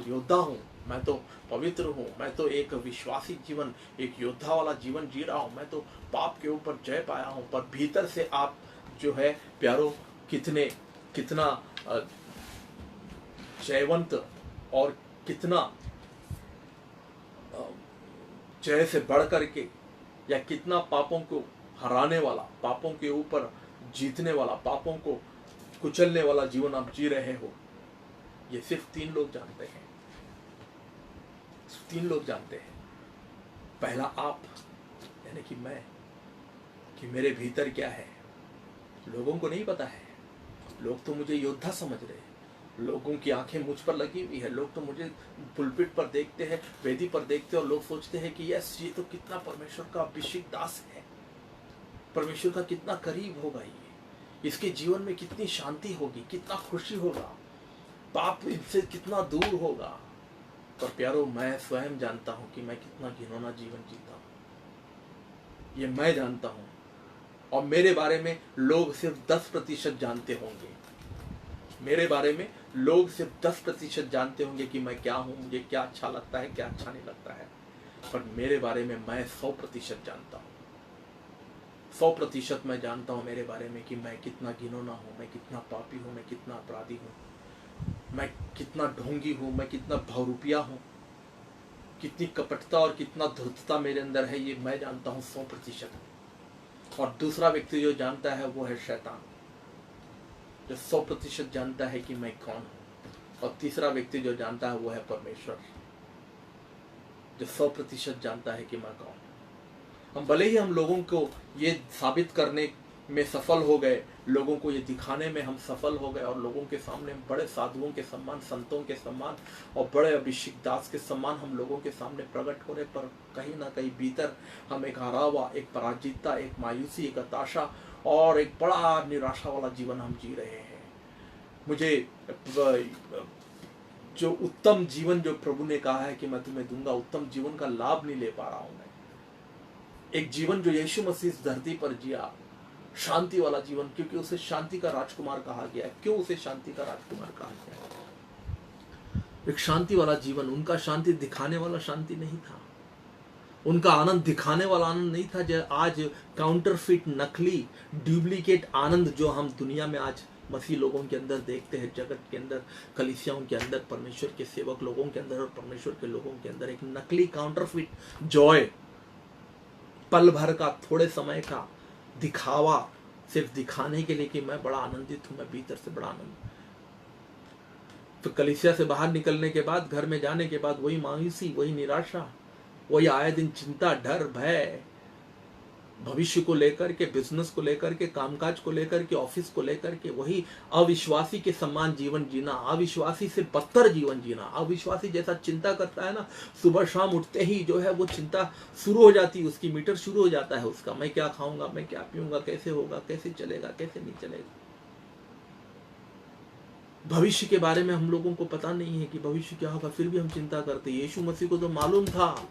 योद्धा हूँ, मैं तो पवित्र हूँ, मैं तो एक विश्वासी जीवन, एक योद्धा वाला जीवन जी रहा हूँ, मैं तो पाप के ऊपर जय पाया हूँ। पर भीतर से आप जो है प्यारो, कितना जयवंत और कितना जय से बढ़ करके, या कितना पापों को हराने वाला, पापों के ऊपर जीतने वाला, पापों को कुचलने वाला जीवन आप जी रहे हो, ये सिर्फ 3 लोग जानते हैं। 3 लोग जानते हैं। पहला आप, यानी कि मैं, कि मेरे भीतर क्या है, लोगों को नहीं पता है। लोग तो मुझे योद्धा समझ रहे हैं, लोगों की आंखें मुझ पर लगी हुई है, लोग तो मुझे पुलपिट पर देखते हैं, वेदी पर देखते हैं, और लोग सोचते हैं कि यस, ये तो कितना परमेश्वर का अभिषिक्त दास है, परमेश्वर का कितना करीब होगा, ये इसके जीवन में कितनी शांति होगी, कितना खुशी होगा, पाप इनसे कितना दूर होगा। पर प्यारो, मैं स्वयं जानता हूं कि मैं कितना घिनौना जीवन जीता हूं, ये मैं जानता हूं। और मेरे बारे में लोग सिर्फ 10% जानते होंगे, मेरे बारे में लोग सिर्फ 10% जानते होंगे कि मैं क्या हूं, मुझे क्या अच्छा लगता है, क्या अच्छा नहीं लगता है। पर मेरे बारे में मैं 100% जानता हूं। 100% मैं जानता हूं मेरे बारे में कि मैं कितना घिनौना हूं, मैं कितना पापी हूं, मैं कितना अपराधी हूं, मैं कितना ढोंगी हूं, मैं कितना बहुरूपिया हूं, कितनी कपटता और कितना धूर्तता मेरे अंदर है, ये मैं जानता हूं 100%। और दूसरा व्यक्ति जो जानता है वो है शैतान, जो 100% जानता है कि मैं कौन हूं। और तीसरा व्यक्ति जो जानता है वो है परमेश्वर, जो 100% जानता है कि मैं कौन हूं। हम भले ही हम लोगों को ये साबित करने में सफल हो गए, लोगों को ये दिखाने में हम सफल हो गए, और लोगों के सामने बड़े साधुओं के सम्मान, संतों के सम्मान और बड़े अभिषेक दास के सम्मान हम लोगों के सामने प्रकट हो रहे, पर कहीं ना कहीं भीतर हम एक हारा हुआ, एक पराजितता, एक मायूसी, एक हताशा और एक बड़ा निराशा वाला जीवन हम जी रहे हैं। मुझे जो उत्तम जीवन जो प्रभु ने कहा है कि मैं तुम्हें दूंगा, उत्तम जीवन का लाभ नहीं ले पा रहा हूं मैं। एक जीवन जो यीशु मसीह इस धरती पर जिया, शांति वाला जीवन, क्योंकि उसे शांति का राजकुमार कहा गया है। क्यों उसे शांति का राजकुमार कहा गया है? एक शांति वाला जीवन, उनका शांति दिखाने वाला शांति नहीं था, उनका आनंद दिखाने वाला आनंद नहीं था। जो आज काउंटरफिट, नकली, डुप्लीकेट आनंद जो हम दुनिया में आज मसीह लोगों के अंदर देखते हैं, जगत के अंदर, कलीसियाओं के अंदर, परमेश्वर के सेवक लोगों के अंदर और परमेश्वर के लोगों के अंदर एक नकली काउंटरफिट जॉय, पल भर का, थोड़े समय का दिखावा, सिर्फ दिखाने के लिए कि मैं बड़ा आनंदित हूं, मैं भीतर से बड़ा आनंद। तो कलीसिया से बाहर निकलने के बाद, घर में जाने के बाद वही मायूसी, वही निराशा, वही आए दिन चिंता, डर, भय, भविष्य को लेकर के, बिजनेस को लेकर के, कामकाज को लेकर के, ऑफिस को लेकर के, वही अविश्वासी के समान जीवन जीना, अविश्वासी से बदतर जीवन जीना। अविश्वासी जैसा चिंता करता है ना, सुबह शाम उठते ही जो है वो चिंता शुरू हो जाती है, उसकी मीटर शुरू हो जाता है उसका, मैं क्या खाऊंगा, मैं क्या पीऊंगा, कैसे होगा, कैसे चलेगा, कैसे नहीं चलेगा। भविष्य के बारे में हम लोगों को पता नहीं है कि भविष्य क्या होगा, फिर भी हम चिंता करते हैं। यीशु मसीह को तो मालूम था,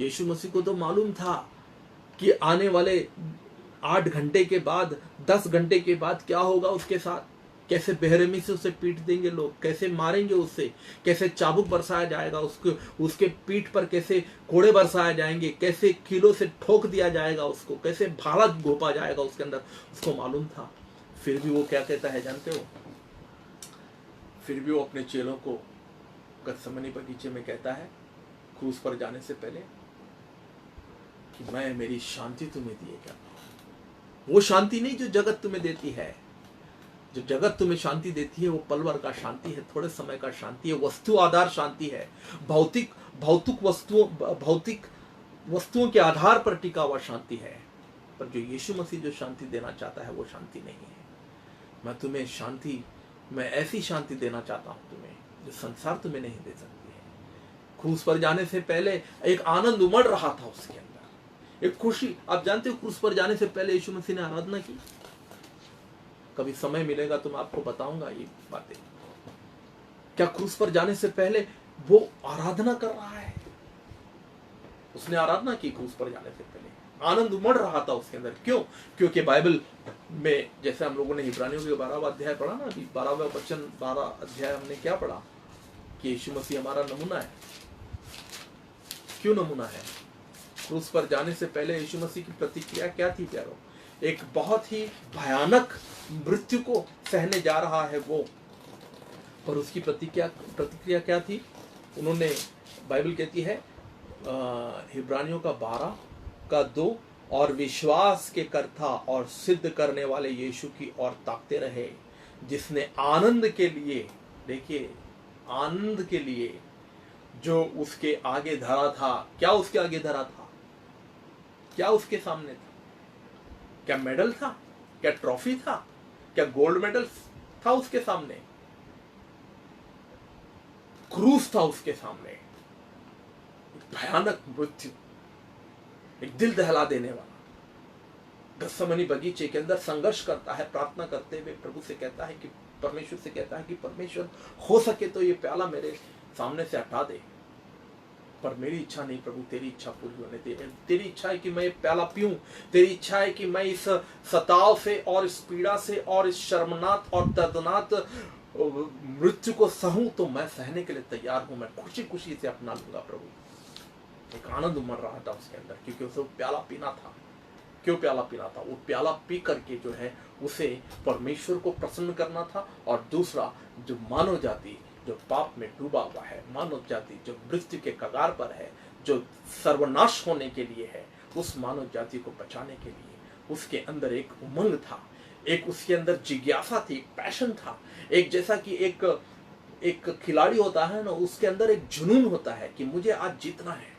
यीशु मसीह को तो मालूम था कि आने वाले 8 घंटे के बाद, 10 घंटे के बाद क्या होगा उसके साथ, कैसे बेरहमी से उसे पीट देंगे लोग, कैसे मारेंगे उससे, कैसे चाबुक बरसाया जाएगा उसके पीठ पर, कैसे कोड़े बरसाए जाएंगे, कैसे कीलों से ठोक दिया जाएगा उसको, कैसे भाला घोपा जाएगा उसके अंदर, उसको मालूम था। फिर भी वो क्या कहता है जानते हो? फिर भी वो अपने चेलों को गतसमनी बगीचे में कहता है क्रूस पर जाने से पहले कि मैं मेरी शांति तुम्हें दिए क्या। वो शांति नहीं जो जगत तुम्हें देती है। जो जगत तुम्हें शांति देती है वो पल भर का शांति है, थोड़े समय का शांति है, वस्तु आधार शांति है, भौतिक वस्तुओं के आधार पर टिका हुआ शांति है। पर जो यीशु मसीह जो शांति देना चाहता है वो शांति नहीं है। मैं तुम्हें शांति, मैं ऐसी शांति देना चाहता हूं तुम्हें जो संसार तुम्हें नहीं दे सकती है। क्रूस पर जाने से पहले एक आनंद उमड़ रहा था उसके अंदर, एक खुशी। आप जानते हो क्रूस पर जाने से पहले यीशु मसीह ने आराधना की। कभी समय मिलेगा तो मैं आपको बताऊंगा ये बातें। क्या क्रूस पर जाने से पहले वो आराधना कर रहा है? उसने आराधना की क्रूस पर जाने से पहले, आनंद उमड़ रहा था उसके अंदर। क्यों? क्योंकि बाइबल में जैसे हम लोगों ने इब्रानियों के 12वां अध्याय पढ़ा ना, अभी 12वां वचन 12 अध्याय हमने क्या पढ़ा कि यीशु मसीह हमारा नमूना है। क्यों नमूना है? क्रूस पर जाने से पहले यीशु मसीह की प्रतिक्रिया क्या थी प्यारो? एक बहुत ही भयानक मृत्यु को सहने जा रहा है वो, पर उसकी प्रतिक्रिया क्या थी? उन्होंने, बाइबल कहती है इब्रानियों का 12:2, और विश्वास के कर्ता और सिद्ध करने वाले यीशु की ओर ताकते रहे, जिसने आनंद के लिए, देखिए आनंद के लिए जो उसके आगे धरा था। क्या उसके आगे धरा था? क्या उसके सामने था? क्या मेडल था? क्या ट्रॉफी था? क्या गोल्ड मेडल था उसके सामने? क्रूस था उसके सामने, भयानक मृत्यु, एक दिल दहला देने वाला। गतसमनी बगीचे के अंदर संघर्ष करता है, प्रार्थना करते हुए प्रभु से कहता है कि, परमेश्वर से कहता है कि परमेश्वर हो सके तो ये प्याला मेरे सामने से हटा दे, पर मेरी इच्छा नहीं प्रभु, तेरी इच्छा पूरी होने दे। तेरी इच्छा है कि मैं ये प्याला पीऊं, तेरी इच्छा है कि मैं इस सताव से और इस पीड़ा से और इस शर्मनाक और दर्दनाक मृत्यु को सहूं, तो मैं सहने के लिए तैयार हूं, मैं खुशी खुशी से अपना लूंगा प्रभु। एक आनंद उमड़ रहा था उसके अंदर, क्योंकि उसे प्याला पीना था। क्यों प्याला पीना था? वो प्याला पी करके जो है उसे परमेश्वर को प्रसन्न करना था, और दूसरा जो मानव जाति जो पाप में डूबा हुआ है, मानव जाति जो मृत्यु के कगार पर है, जो सर्वनाश होने के लिए है, उस मानव जाति को बचाने के लिए उसके अंदर एक उमंग था, एक उसके अंदर जिज्ञासा थी, पैशन था। एक जैसा कि एक खिलाड़ी होता है ना, उसके अंदर एक जुनून होता है कि मुझे आज जीतना है,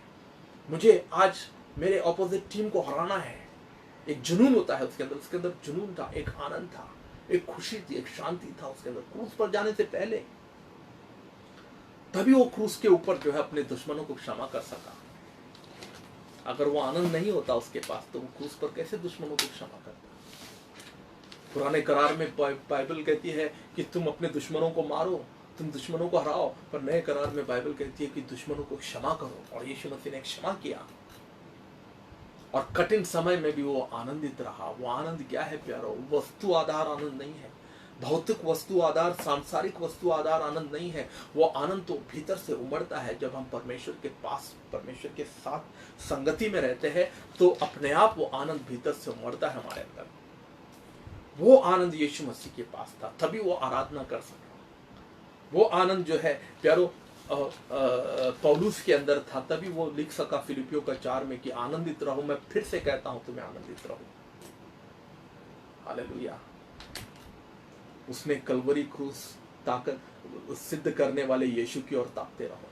मुझे आज मेरे ऑपोजिट टीम को हराना है। एक जुनून होता है उसके अंदर जुनून था, एक आनंद था, एक खुशी थी, एक शांति था उसके अंदर। क्रूस पर जाने से पहले तभी वो क्रूस के ऊपर जो है अपने दुश्मनों को क्षमा कर सका। अगर वो आनंद नहीं होता उसके पास, तो वो क्रूस पर कैसे दुश्मनों को क्षमा करता? पुराने करार में बाइबल कहती है कि तुम अपने दुश्मनों को मारो, तुम दुश्मनों को हराओ, पर नए करार में बाइबल कहती है कि दुश्मनों को क्षमा करो। और यीशु मसीह ने क्षमा किया, और कठिन समय में भी वो आनंदित रहा। वो आनंद क्या है प्यारो? वस्तु आधार आनंद नहीं है, भौतिक वस्तु आधार, सांसारिक वस्तु आधार आनंद नहीं है। वो आनंद तो भीतर से उमड़ता है जब हम परमेश्वर के पास, परमेश्वर के साथ संगति में रहते हैं, तो अपने आप वो आनंद भीतर से उमड़ता है हमारे अंदर। वो आनंद यीशु मसीह के पास था, तभी वो आराधना कर सका। वो आनंद जो है प्यारो पौलुस के अंदर था, तभी वो लिख सका फिलिपियों का 4 में कि आनंदित रहो, मैं फिर से कहता हूं तुम्हें आनंदित रहो। हालेलुया। उसने कलवरी क्रूस ताकत सिद्ध करने वाले यीशु की ओर ताकते रहो।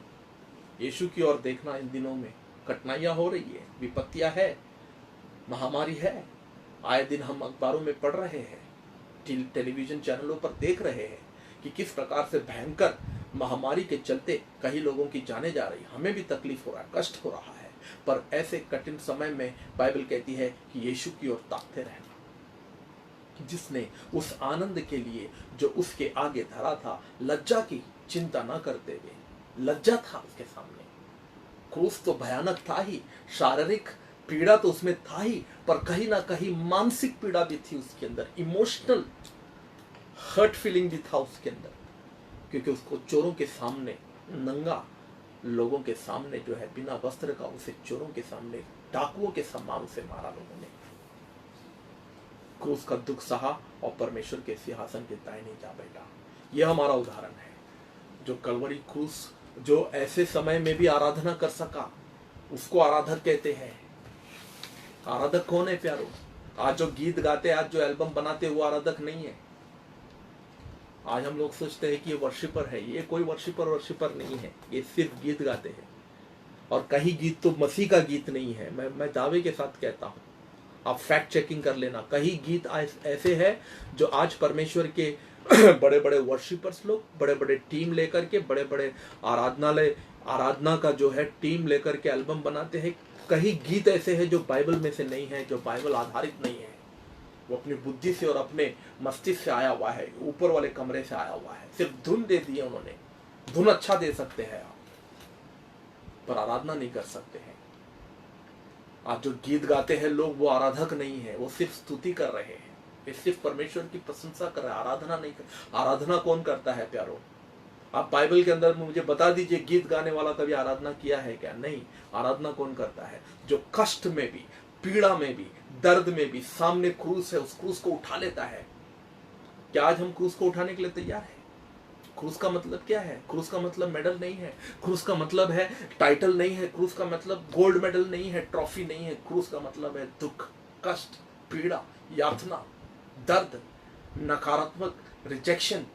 यीशु की ओर देखना। इन दिनों में कठिनाइयां हो रही है, विपत्तियां है, महामारी है, आए दिन हम अखबारों में पढ़ रहे हैं, टेलीविजन चैनलों पर देख रहे हैं कि किस प्रकार से भयंकर महामारी के चलते कई लोगों की जाने जा रही। हमें भी तकलीफ हो रहा है, कष्ट हो रहा है, पर ऐसे कठिन समय में बाइबल कहती है कि यीशु की ओर ताकते रहना, जिसने उस आनंद के लिए जो उसके आगे धरा था, लज्जा की चिंता न करते हुए, लज्जा था उसके सामने। क्रूस तो भयानक था ही, शारीरिक पीड़ा तो उसमें था ही, पर कहीं ना कहीं मानसिक पीड़ा भी थी उसके अंदर, इमोशनल हर्ट फीलिंग भी था उसके अंदर, क्योंकि उसको चोरों के सामने, नंगा लोगों के सामने जो है, बिना वस्त्र का उसे चोरों के सामने, डाकुओं के समान उसे मारा लोगों ने। क्रूस का दुख सहा और परमेश्वर के सिंहासन के दाहिने जा बैठा। यह हमारा उदाहरण है, जो कलवरी क्रूस, जो ऐसे समय में भी आराधना कर सका, उसको आराधक कहते हैं। आराधक कौन है प्यारो? आज जो गीत गाते, आज जो एल्बम बनाते, वो आराधक नहीं है। आज हम लोग सोचते हैं कि ये वर्शिपर है, ये कोई वर्शिपर नहीं है, ये सिर्फ गीत गाते हैं। और कहीं गीत तो मसीह का गीत नहीं है, मैं दावे के साथ कहता हूं, आप फैक्ट चेकिंग कर लेना। कहीं गीत ऐसे है जो आज परमेश्वर के बड़े बड़े वर्शिपर्स लोग, बड़े बड़े टीम लेकर के, बड़े बड़े आराधना का जो है टीम लेकर के एल्बम बनाते हैं। कहीं गीत ऐसे हैं जो बाइबल में से नहीं है, जो बाइबल आधारित नहीं है, वो अपनी बुद्धि से और अपने मस्तिष्क से आया हुआ है, ऊपर वाले कमरे से आया हुआ है। सिर्फ धुन दे दी है उन्होंने, धुन अच्छा दे सकते हैं आप, पर आराधना नहीं कर सकते हैं। आज जो गीत गाते हैं लोग, वो आराधक नहीं है, वो सिर्फ स्तुति कर रहे हैं, ये सिर्फ परमेश्वर की प्रशंसा कर रहे हैं, आराधना नहीं कर। आराधना कौन करता है प्यारो? आप बाइबल के अंदर मुझे बता दीजिए, गीत गाने वाला कभी आराधना किया है क्या? नहीं। आराधना कौन करता है? जो कष्ट में भी, पीड़ा में भी, दर्द में भी सामने क्रूस है, उस क्रूस को उठा लेता है। क्या आज हम क्रूस को उठाने के लिए तैयार है? क्रूस का मतलब क्या है? क्रूस का मतलब मेडल नहीं है, क्रूस का मतलब है टाइटल नहीं है, क्रूस का मतलब गोल्ड मेडल नहीं है, ट्रॉफी नहीं है। क्रूस का मतलब है दुख, कष्ट, पीड़ा, यातना, दर्द, नकारात्मक रिजेक्शन।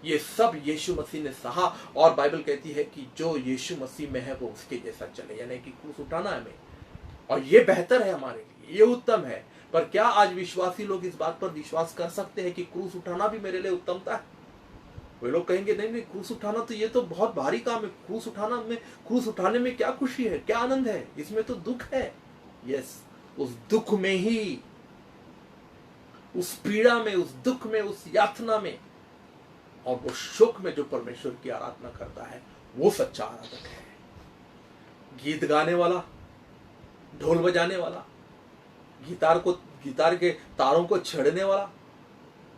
ये सब यीशु मसीह ने सहा, और बाइबल कहती है कि जो यीशु मसीह में है वो उसके जैसा चले, यानी कि क्रूस उठाना है हमें, और ये बेहतर है हमारे लिए, ये उत्तम है। पर क्या आज विश्वासी लोग इस बात पर विश्वास कर सकते हैं कि क्रूस उठाना भी मेरे लिए उत्तमता है? वे लोग कहेंगे नहीं नहीं, क्रूस उठाना तो ये तो बहुत भारी काम है, क्रूस उठाने में क्या खुशी है, क्या आनंद है, इसमें तो दुख है। यस, उस दुख में ही, उस पीड़ा में, उस दुख में, उस यातना में और वो शोक में जो परमेश्वर की आराधना करता है, वो सच्चा आराधक है। गीत गाने वाला, ढोल बजाने वाला, गिटार के तारों को छेड़ने वाला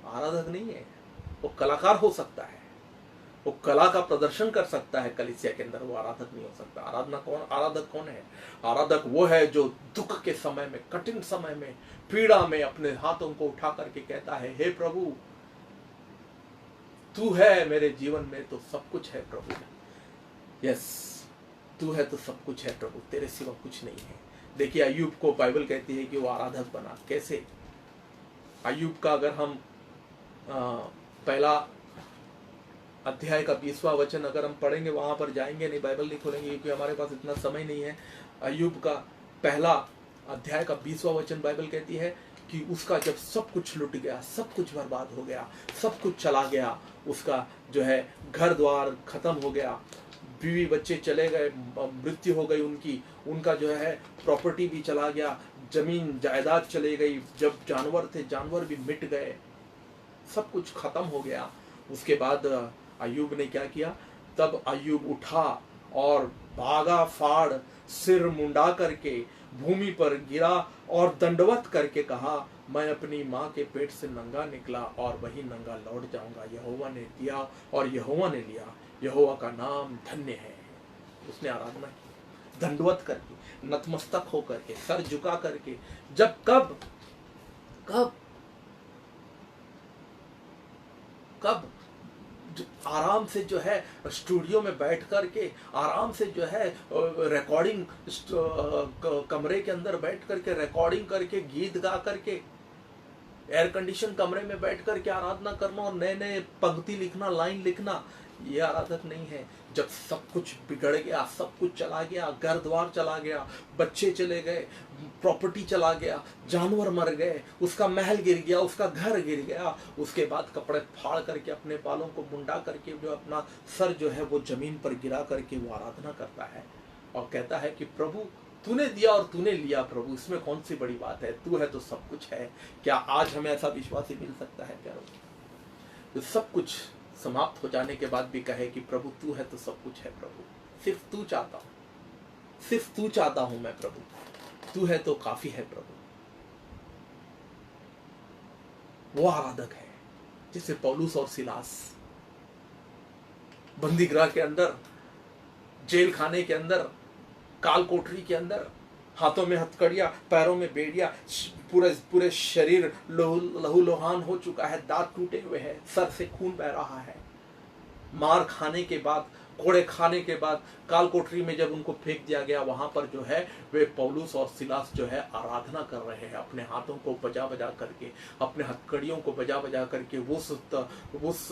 आराधक नहीं है। वो कलाकार हो सकता है, वो कला का प्रदर्शन कर सकता है कलीसिया के अंदर, वो आराधक नहीं हो सकता। आराधक कौन है? आराधक वो है जो दुख के समय में, कठिन समय में, पीड़ा में अपने हाथों को उठा करके कहता है, हे प्रभु, तू है मेरे जीवन में तो सब कुछ है प्रभु। यस, तू है तो सब कुछ है प्रभु, तेरे सिवा कुछ नहीं है। देखिए, अय्यूब को बाइबल कहती है कि वो आराधक बना। कैसे? अय्यूब का अगर हम पहला अध्याय का 20वां वचन अगर हम पढ़ेंगे, वहां पर जाएंगे नहीं, बाइबल नहीं खोलेंगे क्योंकि हमारे पास इतना समय नहीं है। अय्यूब का पहला अध्याय का 20वां वचन बाइबल कहती है कि उसका जब सब कुछ लुट गया, सब कुछ बर्बाद हो गया, सब कुछ चला गया, उसका जो है घर द्वार खत्म हो गया, बीवी बच्चे चले गए, मृत्यु हो गई उनकी, उनका जो है प्रॉपर्टी भी चला गया, जमीन जायदाद चले गई, जब जानवर थे जानवर भी मिट गए, सब कुछ खत्म हो गया। उसके बाद अय्यूब ने क्या किया? तब अय्यूब उठा और भागा फाड़, सिर मुंडा करके भूमि पर गिरा और दंडवत करके कहा, मैं अपनी माँ के पेट से नंगा निकला और वही नंगा लौट जाऊंगा। यहोवा ने दिया और यहोवा ने लिया, यहोवा का नाम धन्य है। उसने आराधना की, दंडवत करके, नतमस्तक होकर के, सर झुका करके। जब कब कब? आराम से जो है स्टूडियो में बैठ कर के, आराम से जो है रिकॉर्डिंग कमरे के अंदर बैठ करके रिकॉर्डिंग करके, गीत गा करके, एयर कंडीशन कमरे में बैठ करके आराधना करना और नए नए पंक्ति लिखना, लाइन लिखना, ये आराधक नहीं है। जब सब कुछ बिगड़ गया, सब कुछ चला गया, घर द्वार चला गया, बच्चे चले गए, प्रॉपर्टी चला गया, जानवर मर गए, उसका महल गिर गया, उसका घर गिर गया, उसके बाद कपड़े फाड़ करके, अपने बालों को मुंडा करके, जो अपना सर जो है वो जमीन पर गिरा करके वो आराधना करता है और कहता है कि प्रभु तूने दिया और तूने लिया, प्रभु इसमें कौन सी बड़ी बात है, तू है तो सब कुछ है। क्या आज हमें ऐसा विश्वासी मिल सकता है प्यारों? तो सब कुछ समाप्त हो जाने के बाद भी कहे कि प्रभु तू है तो सब कुछ है, प्रभु सिर्फ तू चाहता हूं, सिर्फ तू चाहता हूं मैं, प्रभु तू है तो काफी है प्रभु। वो आराधक है जिसे पौलुस और सिलास बंदीगृह के अंदर, जेल खाने के अंदर, काल कोठरी के अंदर, हाथों में हथकड़ियां, पैरों में बेड़ियां, पूरे शरीर लहू लोहान हो चुका है, दांत टूटे हुए हैं, सर से खून बह रहा है। मार खाने के बाद, कोड़े खाने के बाद, काल कोठरी में जब उनको फेंक दिया गया, वहां पर जो है वे पौलुस और सिलास जो है आराधना कर रहे हैं, अपने हाथों को बजा बजा करके, अपने हथकड़ियों को बजा बजा करके उस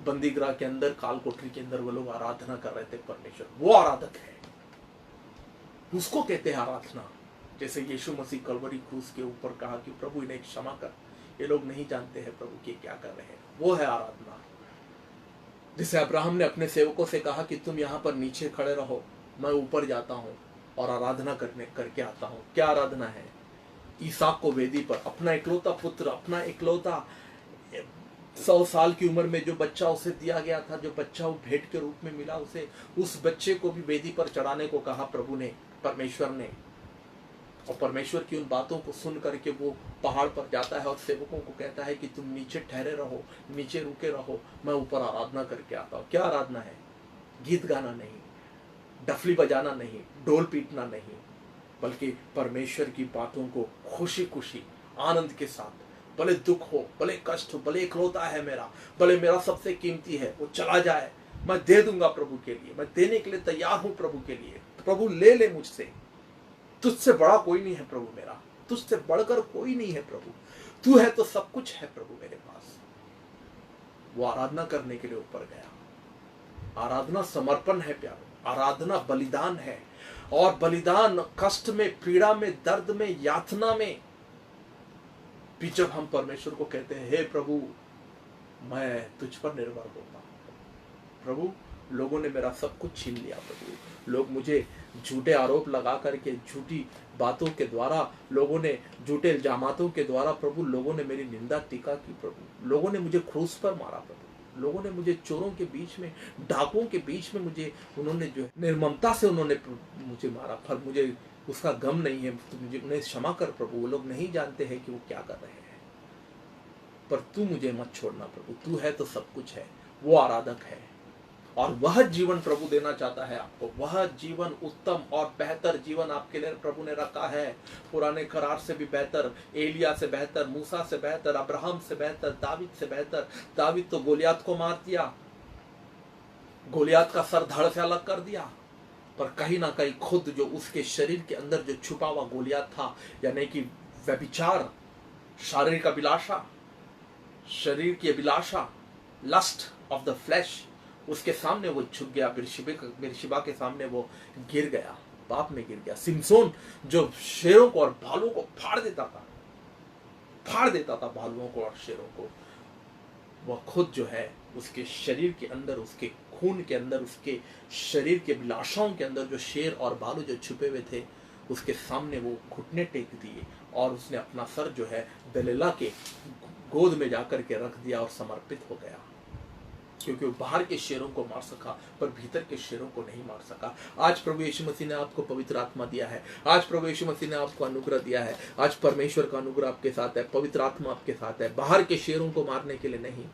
बंदीगृह के अंदर, काल कोठरी के अंदर वो लोग आराधना कर रहे थे परमेश्वर। वो आराधक है, उसको कहते हैं आराधना। जैसे यीशु मसीह कलवरी क्रूस के ऊपर कहा कि प्रभु इन्हें क्षमा कर, ये लोग नहीं जानते हैं प्रभु कि क्या कर रहे हैं। वो है आराधना। जिसे अब्राहम ने अपने सेवकों से कहा कि तुम यहाँ पर नीचे खड़े रहो, मैं ऊपर जाता हूँ और आराधना करके आता हूँ। क्या आराधना है? ईसाक को वेदी पर, अपना इकलौता पुत्र, अपना इकलौता 100 साल की उम्र में जो बच्चा उसे दिया गया था, जो बच्चा वो भेंट के रूप में मिला उसे, उस बच्चे को भी वेदी पर चढ़ाने को कहा प्रभु ने, परमेश्वर ने। और परमेश्वर की उन बातों को सुन करके वो पहाड़ पर जाता है और सेवकों को कहता है कि तुम नीचे ठहरे रहो, नीचे रुके रहो, मैं ऊपर आराधना करके आता हूँ। क्या आराधना है? गीत गाना नहीं, डफली बजाना नहीं, ढोल पीटना नहीं, बल्कि परमेश्वर की बातों को खुशी खुशी, आनंद के साथ, भले दुख हो, भले कष्ट हो, भले इकलौता है मेरा, भले मेरा सबसे कीमती है, वो चला जाए, मैं दे दूंगा प्रभु के लिए, मैं देने के लिए तैयार हूं प्रभु के लिए। प्रभु ले ले मुझसे, तुझसे बड़ा कोई नहीं है प्रभु मेरा, तुझसे बढ़कर कोई नहीं है प्रभु, तू है तो सब कुछ है प्रभु मेरे पास। वो आराधना करने के लिए ऊपर गया। आराधना समर्पण है प्यारो, आराधना बलिदान है। और बलिदान कष्ट में, पीड़ा में, दर्द में, यातना में भी जब हम परमेश्वर को कहते हैं, हे प्रभु मैं तुझ पर निर्भर होता हूं, प्रभु लोगों ने मेरा सब कुछ छीन लिया, प्रभु लोग मुझे झूठे आरोप लगा करके, झूठी बातों के द्वारा, लोगों ने झूठे इल्जामातों के द्वारा, प्रभु लोगों ने मेरी निंदा टीका की, प्रभु लोगों ने मुझे क्रूस पर मारा, प्रभु लोगों ने मुझे चोरों के बीच में, डाकुओं के बीच में मुझे उन्होंने जो निर्ममता से उन्होंने मुझे मारा, पर मुझे उसका गम नहीं है। तो मुझे उन्हें क्षमा कर प्रभु, वो लोग नहीं जानते हैं कि वो क्या कर रहे हैं, पर तू मुझे मत छोड़ना प्रभु, तू है तो सब कुछ है। वो आराधक है और वह जीवन प्रभु देना चाहता है आपको। वह जीवन, उत्तम और बेहतर जीवन आपके लिए प्रभु ने रखा है। पुराने करार से भी बेहतर, एलिया से बेहतर, मूसा से बेहतर, अब्राहम से बेहतर, दावीद से बेहतर। दावीद तो गोलियात को मार दिया, गोलियात का सर धड़ से अलग कर दिया, पर कहीं ना कहीं खुद जो उसके शरीर के अंदर जो छुपा हुआ गोलियात था, यानी कि व्यभिचार, शारीरिक अभिलाषा, शरीर की अभिलाषा, लस्ट ऑफ द फ्लैश, उसके सामने वो झुक गया। बिरशिबा के सामने वो गिर गया, पाप में गिर गया। सिमसोन जो शेरों को और भालुओं को फाड़ देता था भालुओं को और शेरों को, वह खुद जो है उसके शरीर के अंदर, उसके खून के अंदर, उसके शरीर के अभिलाषाओं के अंदर जो शेर और भालू जो छुपे हुए थे, उसके सामने वो घुटने टेक दिए और उसने अपना सर जो है दलीला के गोद में जाकर के रख दिया और समर्पित हो गया। क्योंकि वो बाहर के शेरों को मार सका पर भीतर के शेरों को नहीं मार सका। आज प्रभु यीशु मसीह ने आपको पवित्र आत्मा दिया है, आज प्रभु यीशु मसीह ने आपको अनुग्रह दिया है, आज परमेश्वर का अनुग्रह आपके साथ है, पवित्र आत्मा आपके साथ है। बाहर के शेरों को मारने के लिए नहीं,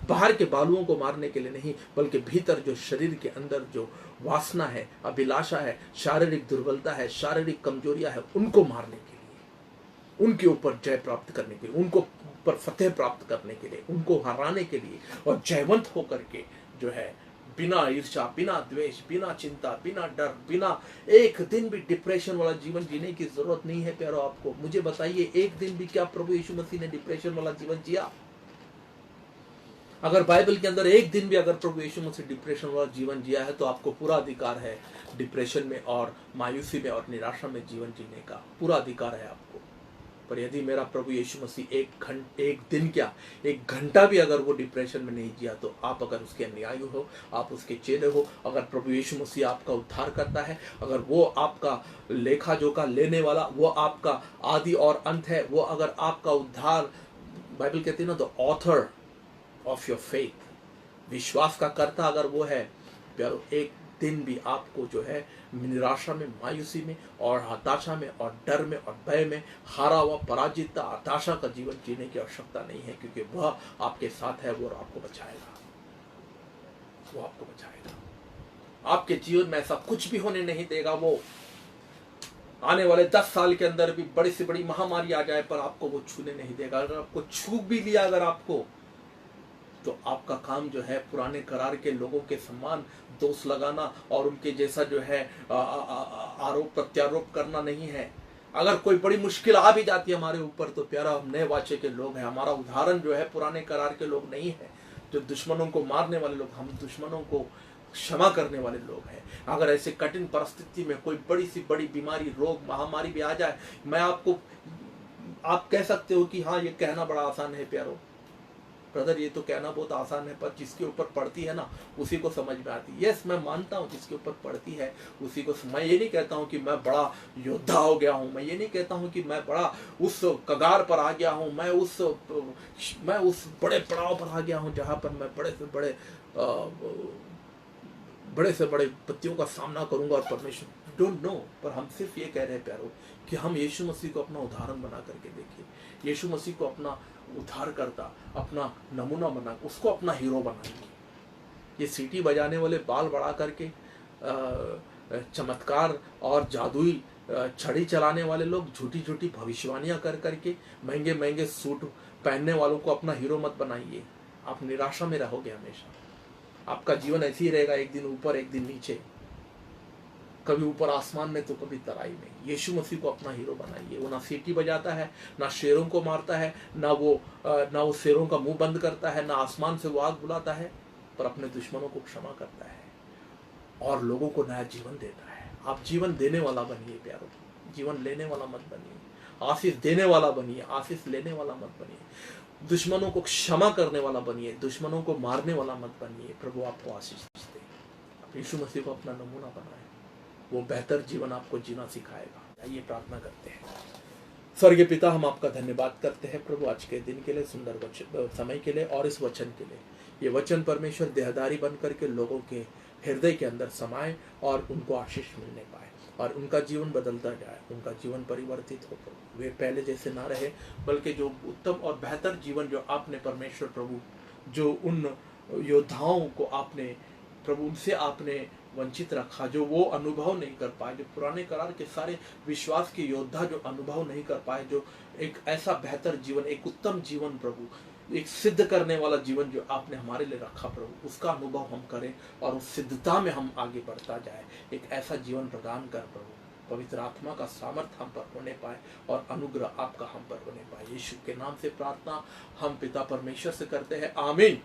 बाहर के बालुओं को मारने के लिए नहीं, बल्कि भीतर जो शरीर के अंदर जो वासना है, अभिलाषा है, शारीरिक दुर्बलता है, शारीरिक कमजोरियां है, उनको मारने के लिए, उनके ऊपर जय प्राप्त करने के लिए, उनको पर फतेह प्राप्त करने के लिए, उनको हराने के लिए और जयवंत होकर के जो है बिना ईर्ष्या, बिना द्वेष, बिना चिंता, बिना डर, बिना एक दिन भी डिप्रेशन वाला जीवन जीने की जरूरत नहीं है प्यारो आपको। मुझे बताइए, एक दिन भी क्या प्रभु यीशु मसीह ने डिप्रेशन वाला जीवन जिया? अगर बाइबल के अंदर एक दिन भी अगर प्रभु यीशु मसीह डिप्रेशन वाला जीवन जिया है तो आपको पूरा अधिकार है डिप्रेशन में और मायूसी में और निराशा में जीवन जीने का, पूरा अधिकार है आपको। पर यदि मेरा प्रभु यीशु मसीह एक दिन क्या, एक घंटा भी अगर वो डिप्रेशन में नहीं जिया, तो आप अगर उसके अनुयायी हो, आप उसके चेले हो, अगर प्रभु यीशु मसीह आपका उद्धार करता है, अगर वो आपका लेखा जोखा लेने वाला, वो आपका आदि और अंत है, वो अगर आपका उद्धार, बाइबल कहती है ना, the author of your faith, विश्वास का कर्ता अगर वो है प्यारो, एक दिन भी आपको जो है निराशा में, मायूसी में और हताशा में और डर में और भय में हारा हुआ, पराजित, हताशा का जीवन जीने की आवश्यकता नहीं है, क्योंकि वह आपके साथ है, वो आपको बचाएगा, वो आपको बचाएगा। आपके जीवन में ऐसा कुछ भी होने नहीं देगा। वो आने वाले 10 साल के अंदर भी बड़ी से बड़ी महामारी आ जाए पर आपको वो छूने नहीं देगा। अगर आपको छू भी लिया अगर आपको, तो आपका काम जो है पुराने करार के लोगों के समान दोष लगाना और उनके जैसा जो है आरोप प्रत्यारोप करना नहीं है। अगर कोई बड़ी मुश्किल आ भी जाती है हमारे ऊपर, तो प्यारा हम नए वाचे के लोग हैं। हमारा उदाहरण जो है पुराने करार के लोग नहीं है, जो दुश्मनों को मारने वाले लोग, हम दुश्मनों को क्षमा करने वाले लोग हैं। अगर ऐसे कठिन परिस्थिति में कोई बड़ी सी बड़ी बीमारी, रोग, महामारी भी आ जाए, आप कह सकते हो कि हाँ ये कहना बड़ा आसान है प्यारो, ब्रदर ये तो कहना बहुत आसान है, पर जिसके ऊपर पड़ती है ना उसी को समझ में आती है। यस, मैं मानता हूँ जिसके ऊपर पड़ती है उसी को। मैं ये नहीं कहता हूँ कि मैं बड़ा योद्धा हो गया हूँ, मैं ये नहीं कहता हूँ कि मैं बड़ा उस कगार पर आ गया हूँ, मैं उस बड़े पड़ाव पर आ गया हूँ जहाँ पर मैं बड़े से बड़े पत्तियों का सामना करूंगा और परमेश्वर डोंट नो। पर हम सिर्फ ये कह रहे हैं प्यारो कि हम यीशु मसीह को अपना उदाहरण बना करके देखिए, यीशु मसीह को अपना उद्धार करता, अपना नमूना बना, उसको अपना हीरो बनाएंगे। ये सीटी बजाने वाले, बाल बढ़ा करके चमत्कार और जादुई छड़ी चलाने वाले लोग, झूठी झूठी भविष्यवाणियां कर करके महंगे महंगे सूट पहनने वालों को अपना हीरो मत बनाइए। आप निराशा में रहोगे हमेशा। आपका जीवन ऐसे ही रहेगा, एक दिन ऊपर एक दिन नीचे, कभी ऊपर आसमान में तो कभी तराई में। यीशु मसीह को अपना हीरो बनाइए। वो ना सीटी बजाता है, ना शेरों को मारता है, ना वो शेरों का मुंह बंद करता है, ना आसमान से वो आग बुलाता है, पर अपने दुश्मनों को क्षमा करता है और लोगों को नया जीवन देता है। आप जीवन देने वाला बनिए प्यारो, जीवन लेने वाला मत बनिए। आशीष देने वाला बनिए, आशीष लेने वाला मत बनिए। दुश्मनों को क्षमा करने वाला बनिए, दुश्मनों को मारने वाला मत बनिए। प्रभु आपको आशीष दे। आप यीशु मसीह को अपना नमूना बनाए, वो बेहतर जीवन आपको जीना सिखाएगा। आइए प्रार्थना करते हैं। स्वर्गीय पिता, हम आपका धन्यवाद करते हैं प्रभु आज के दिन के लिए, सुंदर समय के लिए और इस वचन के लिए। ये वचन परमेश्वर देहधारी बन करके लोगों के हृदय के अंदर समाए और उनको आशीष मिलने पाए और उनका जीवन बदलता जाए, उनका जीवन परिवर्तित हो प्रभु। वे पहले जैसे ना रहे, बल्कि जो उत्तम और बेहतर जीवन जो आपने परमेश्वर प्रभु, जो उन योद्धाओं को आपने प्रभु उनसे आपने वंचित रखा, जो वो अनुभव नहीं कर पाए, जो पुराने करार के सारे विश्वास के योद्धा जो अनुभव नहीं कर पाए, जो एक ऐसा बेहतर जीवन, एक उत्तम जीवन प्रभु, एक सिद्ध करने वाला जीवन जो आपने हमारे लिए रखा प्रभु, उसका अनुभव हम करें और उस सिद्धता में हम आगे बढ़ता जाए। एक ऐसा जीवन प्रदान कर प्रभु, पवित्र आत्मा का सामर्थ्य हम पर होने पाए और अनुग्रह आपका हम पर होने पाए। यीशु के नाम से प्रार्थना हम पिता परमेश्वर से करते हैं, आमीन।